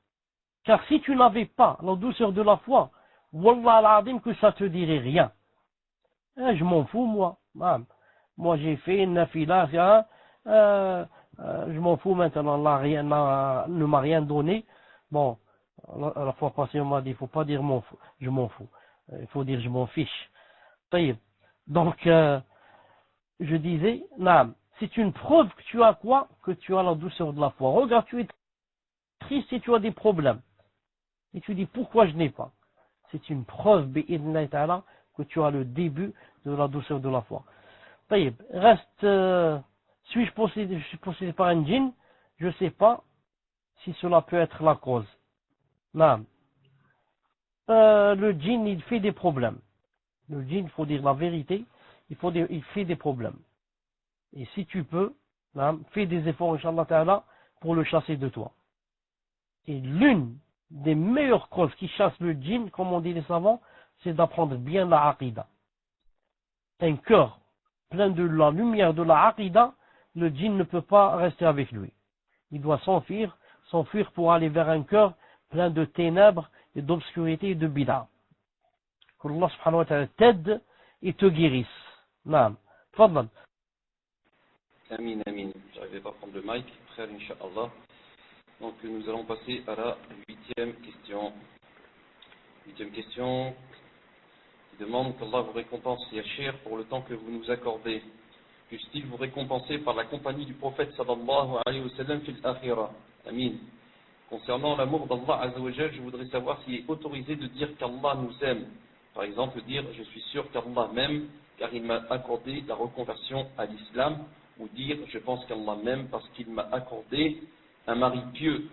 Car si tu n'avais pas la douceur de la foi, wallah al-adim que ça te dirait rien. Je m'en fous, moi. Naam. Moi, j'ai fait une nafila, je m'en fous maintenant, Allah ne m'a rien donné. Bon, la fois passée, on m'a dit, il ne faut pas dire je m'en fous. Il faut dire je m'en fiche. Donc, je disais, naam, c'est une preuve que tu as quoi? Que tu as la douceur de la foi. Regarde, tu es triste et tu as des problèmes. Et tu dis, pourquoi je n'ai pas? C'est une preuve, bi'idhnillahi ta'ala, que tu as le début de la douceur de la foi. Reste, suis-je possédé par un djinn? Je ne sais pas si cela peut être la cause. Non. Le djinn, il fait des problèmes. Le djinn, il faut dire la vérité, il fait des problèmes. Et si tu peux, fais des efforts, Inch'Allah Ta'ala, pour le chasser de toi. Et l'une des meilleures causes qui chassent le djinn, comme on dit les savants, c'est d'apprendre bien la aqidah. Un cœur plein de la lumière de la aqidah, le djinn ne peut pas rester avec lui. Il doit s'enfuir pour aller vers un cœur plein de ténèbres et d'obscurité et de bid'a. Que Allah subhanahu wa ta'ala t'aide et te guérisse. Naam. Fadlan. Amin. J'arrivais pas à prendre le mic. Frère, Inch'Allah. Donc nous allons passer à la huitième question. Huitième question qui demande qu'Allah vous récompense, Ya Cheikh, pour le temps que vous nous accordez. Puisse-t-il vous récompenser par la compagnie du prophète sallallahu alayhi wa sallam fil akhira. Amin. Concernant l'amour d'Allah Azza wa Jal, je voudrais savoir s'il est autorisé de dire qu'Allah nous aime. Par exemple, dire je suis sûr qu'Allah m'aime car il m'a accordé la reconversion à l'islam, ou dire je pense qu'Allah m'aime parce qu'il m'a accordé un mari pieux.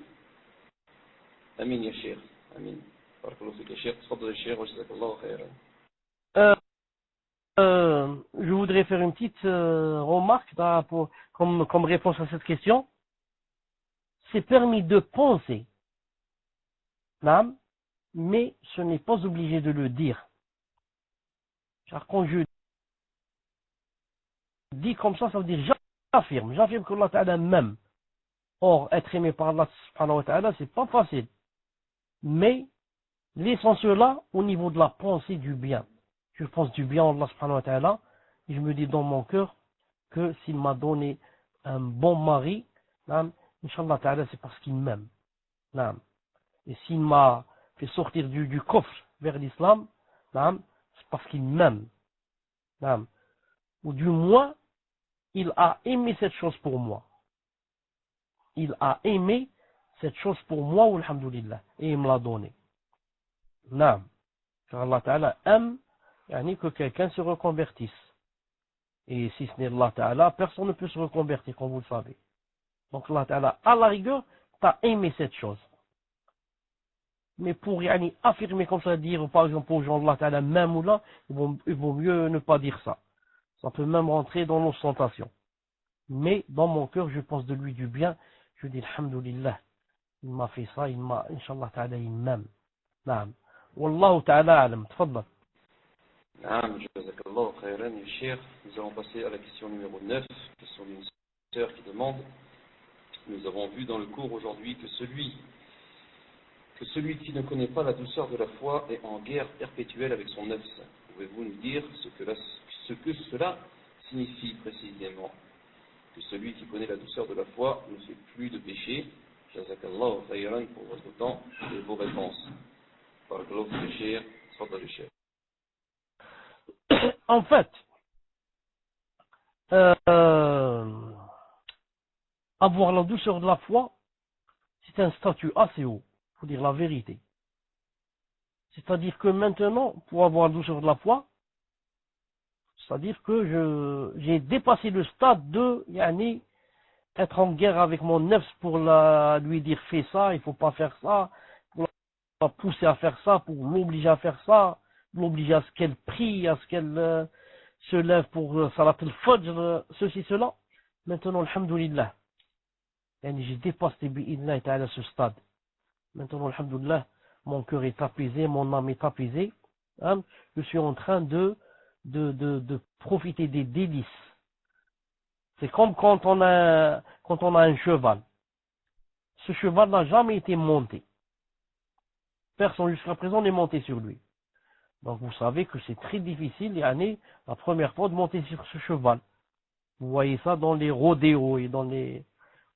Amin ya Cheikh. Amin. Barakallahu fik ya Cheikh. Tfadal ya Cheikh wa jazakallahu khairan. Je voudrais faire une petite remarque comme réponse à cette question. C'est permis de penser, mais ce n'est pas obligé de le dire. Car quand je dis comme ça veut dire j'affirme qu'Allah Ta'ala m'aime. Or, être aimé par Allah Subhanahu wa Ta'ala, c'est pas facile. Mais Laissons cela au niveau de la pensée du bien. Je pense du bien en Allah subhanahu wa ta'ala, et je me dis dans mon cœur que s'il m'a donné un bon mari, Inch'Allah ta'ala, c'est parce qu'il m'aime. Et s'il m'a fait sortir du coffre vers l'islam, c'est parce qu'il m'aime. Ou du moins, il a aimé cette chose pour moi. Il a aimé cette chose pour moi, alhamdulillah, et il me l'a donné. Car Allah ta'ala aime que quelqu'un se reconvertisse. Et si ce n'est Allah ta'ala, personne ne peut se reconvertir, comme vous le savez. Donc Allah ta'ala, à la rigueur, t'as aimé cette chose. Mais pour affirmer comme ça, dire par exemple aux gens Allah ta'ala même ou là, il vaut mieux ne pas dire ça. Ça peut même rentrer dans l'ostentation. Mais dans mon cœur, je pense de lui du bien. Je dis alhamdulillah, il m'a fait ça, Inch'Allah ta'ala, il m'aime. Wallahu ta'ala alam, tfaddal. Jazakallahu khayran, Cheikh. Nous allons passer à la question numéro 9, question d'une sœur qui demande: nous avons vu dans le cours aujourd'hui que celui qui ne connaît pas la douceur de la foi est en guerre perpétuelle avec son nefs. Pouvez-vous nous dire ce que cela signifie précisément? Que celui qui connaît la douceur de la foi ne fait plus de péché. Jazakallahu khayran pour votre temps et vos réponses. Barakallahu fi Cheikh, tfaddal Cheikh. En fait, avoir la douceur de la foi, c'est un statut assez haut, il faut dire la vérité. C'est-à-dire que maintenant, pour avoir la douceur de la foi, c'est-à-dire que j'ai dépassé le stade de être en guerre avec mon nefs pour lui dire fais ça, il ne faut pas faire ça, pour la pousser à faire ça, pour l'obliger à faire ça, l'obliger à ce qu'elle prie, à ce qu'elle se lève pour salat al-fajr, ceci, cela. Maintenant, alhamdulillah, j'ai dépassé bi'idhnillah ta'ala ce stade. Maintenant, alhamdulillah, mon cœur est apaisé, mon âme est apaisée. Je suis en train de profiter des délices. C'est comme quand on a un cheval. Ce cheval n'a jamais été monté. Personne jusqu'à présent n'est monté sur lui. Donc vous savez que c'est très difficile, la première fois de monter sur ce cheval. Vous voyez ça dans les rodéos et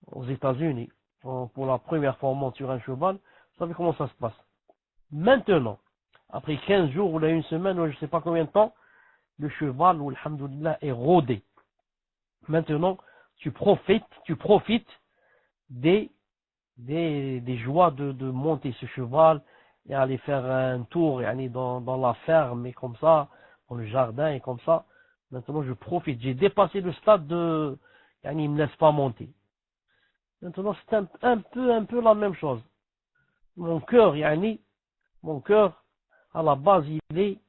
aux États-Unis. Pour la première fois on monte sur un cheval, vous savez comment ça se passe. Maintenant, après 15 jours ou une semaine ou je ne sais pas combien de temps, le cheval, alhamdulillah, est rodé. Maintenant, tu profites des joies de monter ce cheval et aller faire un tour dans la ferme et comme ça, dans le jardin et comme ça. Maintenant, je profite. J'ai dépassé le stade de il ne me laisse pas monter. Maintenant, c'est un peu la même chose. Mon cœur, à la base, il est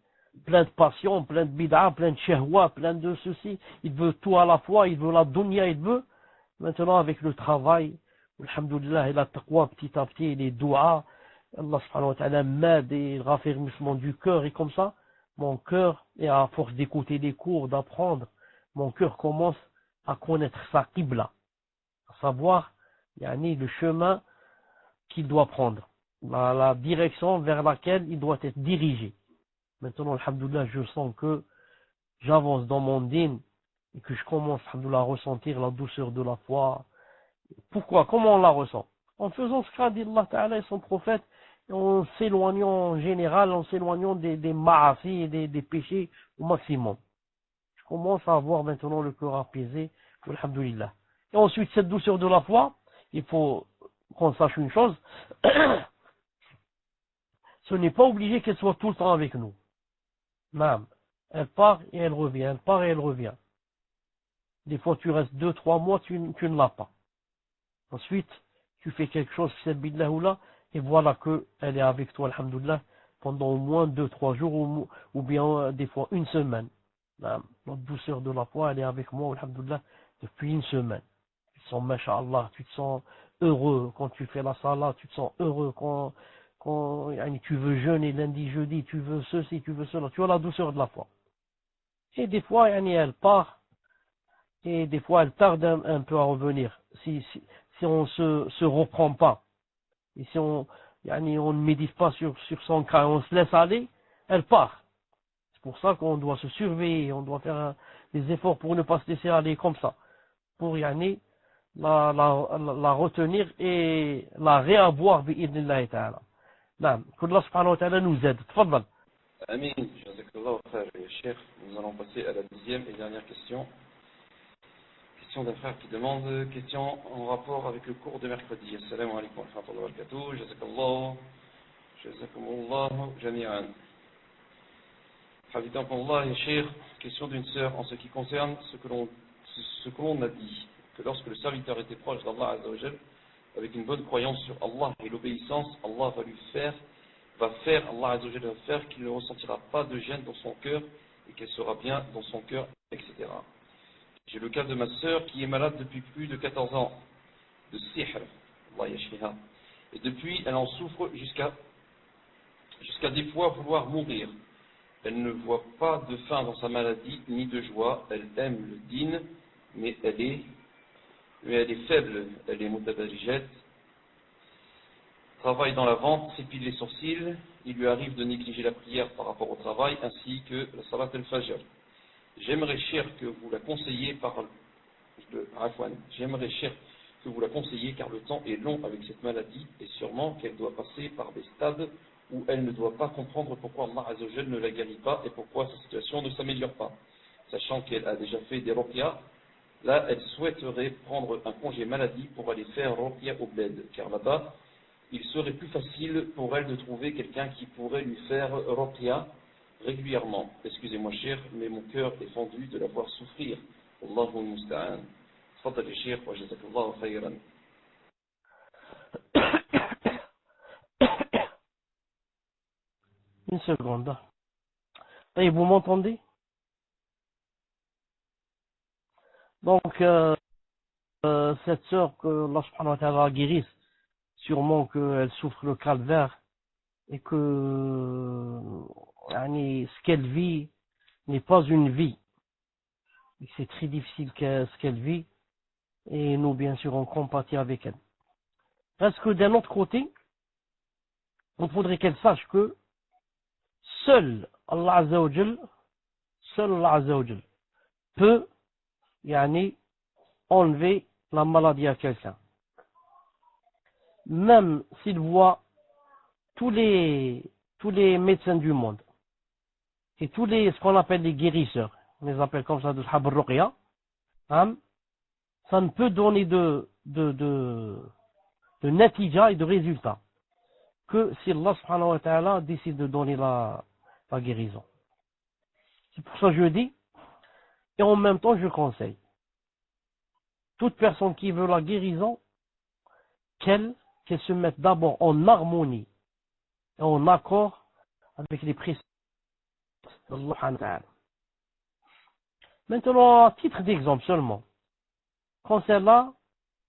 plein de passion, plein de bid'a, plein de shahwa, plein de ceci. Il veut tout à la fois, il veut la dunya, il veut. Maintenant, avec le travail, alhamdulillah, et la taqwa petit à petit, et les douas, Allah subhanahu wa ta'ala m'aide et le raffermissement du cœur, et comme ça, mon cœur, et à force d'écouter les cours, d'apprendre, mon cœur commence à connaître sa qibla, à savoir, le chemin qu'il doit prendre, la direction vers laquelle il doit être dirigé. Maintenant, alhamdoulilah, je sens que j'avance dans mon din et que je commence, alhamdoulilah, à ressentir la douceur de la foi. Pourquoi? Comment on la ressent? En faisant ce qu'a dit Allah Ta'ala et son prophète, en s'éloignant en général, en s'éloignant des ma'asi et des péchés au maximum. Je commence à avoir maintenant le cœur apaisé, alhamdoulilah. Et ensuite, cette douceur de la foi, il faut qu'on sache une chose, ce n'est pas obligé qu'elle soit tout le temps avec nous. Non. Elle part et elle revient, elle part et elle revient. Des fois, tu restes 2-3 mois, tu ne l'as pas. Ensuite, tu fais quelque chose, là, et voilà qu'elle est avec toi, alhamdoulilah, pendant au moins 2-3 jours, ou bien des fois une semaine. La douceur de la foi, elle est avec moi, alhamdoulilah, depuis une semaine. Tu te sens, masha'Allah, tu te sens heureux quand tu fais la salat, tu te sens heureux quand tu veux jeûner lundi, jeudi, tu veux ceci, tu veux cela, tu as la douceur de la foi. Et des fois, elle part, et des fois, elle tarde un peu à revenir, si on se reprend pas. Et si on on ne médite pas sur son cas, on se laisse aller, elle part. C'est pour ça qu'on doit se surveiller, on doit faire des efforts pour ne pas se laisser aller comme ça, pour la retenir et la réavoir bi'idnillahi ta'ala. Naam, qu'Allah subhanahu wa ta'ala nous aide. Tfaddal. Amin. Jazakallahu khair, ya Cheikh. Nous allons passer à la deuxième et dernière question. Question d'un frère qui demande, question en rapport avec le cours de mercredi. Assalamu alaikum wa rahmatullahi wa barakatuh. Jazakumullahu jami'an. Hafidakumullah, ya Cheikh. Question d'une sœur en ce qui concerne ce que l'on a dit, que lorsque le serviteur était proche d'Allah Azza wa Jal, avec une bonne croyance sur Allah et l'obéissance, Allah va faire qu'il ne ressentira pas de gêne dans son cœur et qu'elle sera bien dans son cœur, etc. J'ai le cas de ma sœur qui est malade depuis plus de 14 ans, de sihr, Allah yashfiha. Et depuis, elle en souffre jusqu'à des fois vouloir mourir. Elle ne voit pas de fin dans sa maladie, ni de joie. Elle aime le din, mais elle est faible. Elle est mutabarijat, travaille dans la vente, s'épile les sourcils. Il lui arrive de négliger la prière par rapport au travail, ainsi que la salat al-fajr. J'aimerais, cher, que vous la conseilliez car le temps est long avec cette maladie et sûrement qu'elle doit passer par des stades où elle ne doit pas comprendre pourquoi Allah Azza wa Jal ne la guérit pas et pourquoi sa situation ne s'améliore pas. Sachant qu'elle a déjà fait des ruqya, là elle souhaiterait prendre un congé maladie pour aller faire ruqya au bled, car là-bas il serait plus facile pour elle de trouver quelqu'un qui pourrait lui faire ruqya régulièrement. Excusez-moi cher, mais mon cœur est fendu de la voir souffrir. Allahu musta'an. Tfaddal ya Cheikh wa jazakallahu khayran. Une seconde. Et vous m'entendez? Donc, cette sœur que Allah subhanahu wa ta'ala guérisse, sûrement qu'elle souffre le calvaire et que ce qu'elle vit n'est pas une vie. Et c'est très difficile ce qu'elle vit et nous, bien sûr, on compatit avec elle. Parce que d'un autre côté, il faudrait qu'elle sache que seul Allah Azza wa Jal peut enlever la maladie à quelqu'un. Même s'il voit tous les médecins du monde et ce qu'on appelle les guérisseurs, on les appelle comme ça de Hab al-Ruqya, ça ne peut donner de natija et de résultat que si Allah subhanahu wa ta'ala décide de donner la guérison. C'est pour ça que je dis, et en même temps je conseille, toute personne qui veut la guérison, qu'elle se mette d'abord en harmonie et en accord avec les préceptes d'Allah subhanahu wa ta'ala. Maintenant, à titre d'exemple seulement, quand celle-là,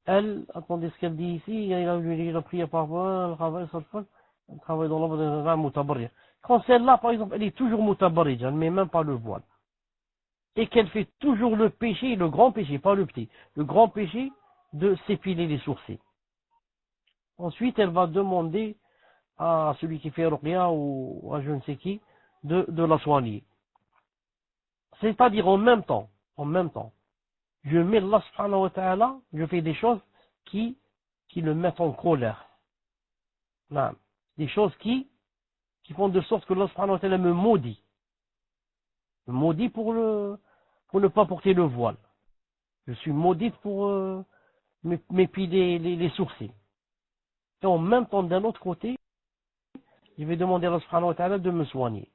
elle, attendez ce qu'elle dit ici, il a prié par voie, elle travaille dans l'ombre mutabarrij. Quand celle-là, par exemple, elle est toujours mutabarrij, elle ne met même pas le voile. Et qu'elle fait toujours le péché, le grand péché, pas le petit, le grand péché de s'épiler les sourcils. Ensuite, elle va demander à celui qui fait ruqya ou à je ne sais qui de la soigner. C'est-à-dire en même temps, je mets Allah subhanahu wa ta'ala, je fais des choses qui le mettent en colère. Non. Des choses qui font de sorte que Allah subhanahu wa ta'ala me maudit. Me maudit pour ne pas porter le voile. Je suis maudite pour m'épiler les sourcils. Et en même temps, d'un autre côté, je vais demander à Allah subhanahu wa ta'ala de me soigner.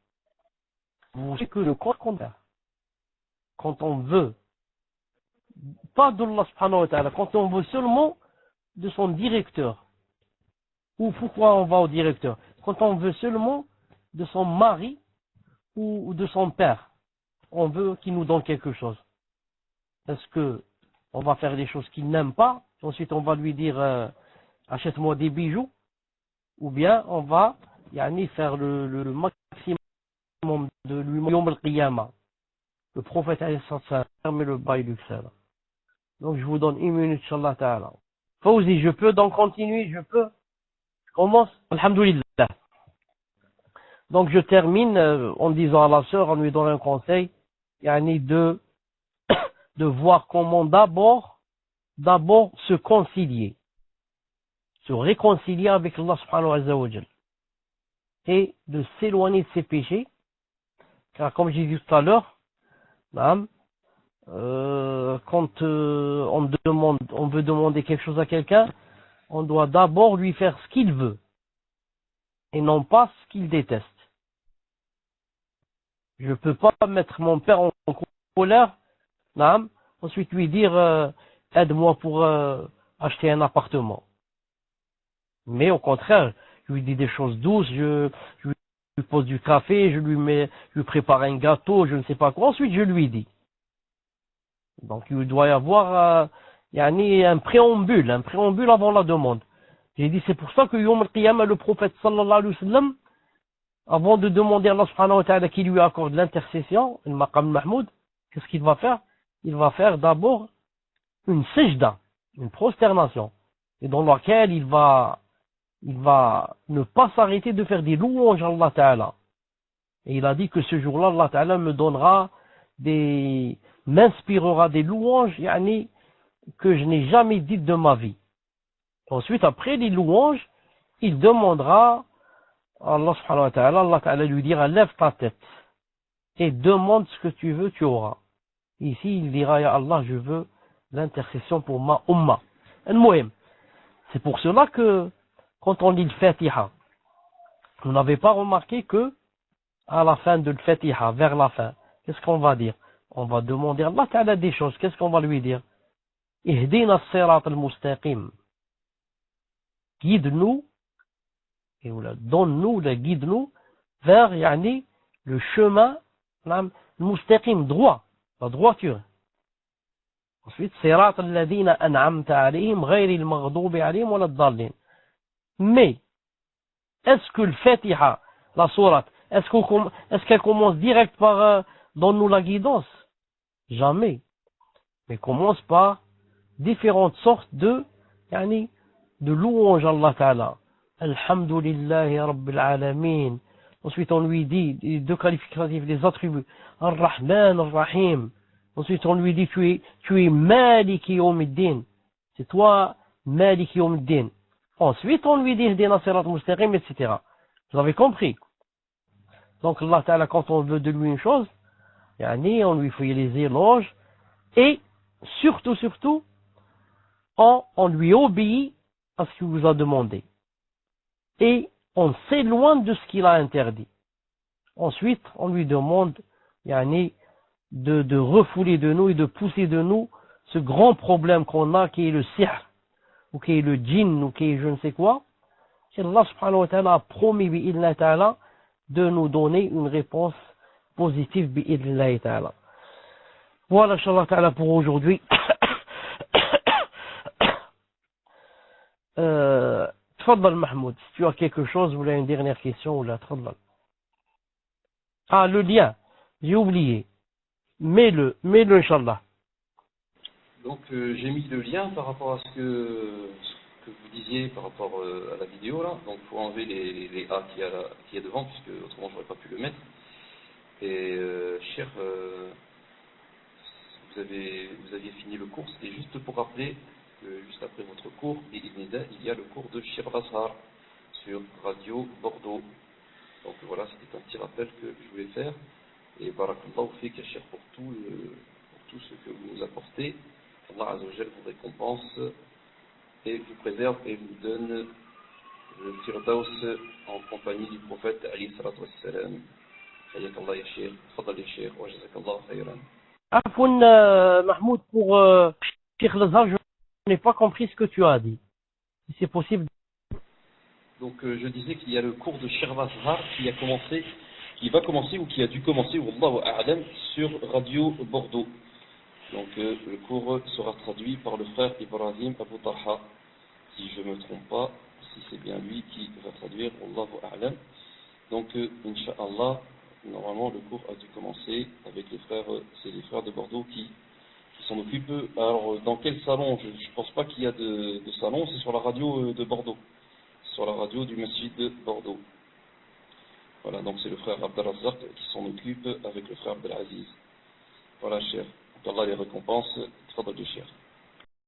Vous savez que le contraire, quand on veut, pas d'Allah subhanahu wa ta'ala, quand on veut seulement de son directeur. Ou pourquoi on va au directeur? Quand on veut seulement de son mari ou de son père, on veut qu'il nous donne quelque chose. Est-ce que on va faire des choses qu'il n'aime pas, ensuite on va lui dire achète-moi des bijoux, ou bien on va faire le maximum de lui Yawm al-Qiyamah. Le prophète a fermé le bail du xel. Donc je vous donne une minute, Inch'Allah ta'ala. Fawzi, je peux donc continuer, je peux commence, alhamdoulilah. Donc je termine en disant à la sœur, en lui donnant un conseil, yani de voir comment d'abord se concilier, se réconcilier avec Allah subhanahu wa ta'ala et de s'éloigner de ses péchés, car comme j'ai dit tout à l'heure, quand on veut demander quelque chose à quelqu'un, on doit d'abord lui faire ce qu'il veut et non pas ce qu'il déteste. Je ne peux pas mettre mon père en colère, ensuite lui dire aide-moi pour acheter un appartement. Mais au contraire, je lui dis des choses douces, je lui pose du café, je lui prépare un gâteau, je ne sais pas quoi, ensuite je lui dis. Donc il doit y avoir un préambule avant la demande. J'ai dit c'est pour ça que Yom al-Qiyamah, le prophète sallallahu alayhi wa sallam, avant de demander à Allah subhanahu wa ta'ala qui lui accorde l'intercession, le maqam mahmoud, qu'est-ce qu'il va faire? Il va faire d'abord une sijda, une prosternation, et dans laquelle il va ne pas s'arrêter de faire des louanges à Allah ta'ala. Et il a dit que ce jour-là, Allah ta'ala m'inspirera des louanges, que je n'ai jamais dites de ma vie. Ensuite, après les louanges, il demandera à Allah subhanahu wa ta'ala, Allah ta'ala lui dira, lève ta tête et demande ce que tu veux, tu auras. Ici, il dira, ya Allah, je veux l'intercession pour ma umma. C'est pour cela que, quand on lit le Fatiha, vous n'avez pas remarqué que, à la fin de le Fatiha, vers la fin, qu'est-ce qu'on va dire? On va demander à Allah ta'ala des choses. Qu'est-ce qu'on va lui dire? Ihdina as-sirat al-mustaqim. Guide-nous, et donne-nous, guide-nous vers le chemin mustaqim, droit, la droiture. Ensuite, sirat alladhina an'amta alayhim ghayri al-maghdubi alayhim wa ad-dallin. Mais est-ce que le Fatiha, la sourate, est-ce qu'elle commence direct par donne-nous la guidance? Jamais. Mais commence par différentes sortes de louanges à Allah Ta'ala. Alhamdulillahi Rabbil Alamin. Ensuite on lui dit les deux qualificatifs, les attributs. Ar-Rahman, Ar-Rahim. Ensuite on lui dit tu es Maliki Yawmiddin. C'est toi Maliki Yawmiddin. Ensuite on lui dit Ihdina Sirat Mustaqim, etc. Vous avez compris? Donc Allah Ta'ala, quand on veut de lui une chose, on lui fait les éloges et surtout on lui obéit à ce qu'il vous a demandé et on s'éloigne de ce qu'il a interdit. Ensuite on lui demande de refouler de nous et de pousser de nous ce grand problème qu'on a, qui est le sihr ou qui est le djinn ou qui est je ne sais quoi. Allah subhanahu wa ta'ala a promis bi'idhnillah ta'ala de nous donner une réponse positive bi'idhnillah ta'ala. Voilà, inshallah ta'ala, pour aujourd'hui. Tfaddal Mahmoud, si tu as quelque chose, ou là une dernière question, ou là, tfaddal. Ah, le lien, j'ai oublié. Mets-le, inshallah. Donc j'ai mis le lien par rapport à ce que vous disiez par rapport à la vidéo là. Donc il faut enlever les A qu'il y a devant, puisque autrement j'aurais pas pu le mettre. Et cher, vous aviez fini le cours, c'était juste pour rappeler que juste après votre cours, il y a le cours de Shir Azhar sur Radio Bordeaux. Donc voilà, c'était un petit rappel que je voulais faire. Et barakallahu fik ya cher pour tout ce que vous nous apportez. Allah Azza wa Jal vous récompense et vous préserve et vous donne le firdaus en compagnie du prophète alayhi salatu wassalam. حياك الله يا شيخ تفضل يا شيخ وجزاك الله خيرا. عفوا Mahmoud, pour Cheikh Lazar, je n'ai pas compris ce que tu as dit. Si c'est possible. Donc je disais qu'il y a le cours de Cheikh Azhar qui va commencer ou qui a dû commencer, wallahu a'lam, sur Radio Bordeaux. Donc le cours sera traduit par le frère Ibrahim Abu Talha, si je ne me trompe pas, si c'est bien lui qui va traduire, wallahu a'lam. Donc Inch'Allah, normalement le cours a dû commencer avec c'est les frères de Bordeaux qui s'en occupent. Alors dans quel salon? Je ne pense pas qu'il y a de salon, c'est sur la radio de Bordeaux. sur la radio du Masjid de Bordeaux. Voilà, donc c'est le frère Abdelrazak qui s'en occupe avec le frère Abdelaziz. Voilà, cher. qu'Allah les récompense. Tfadal du cher.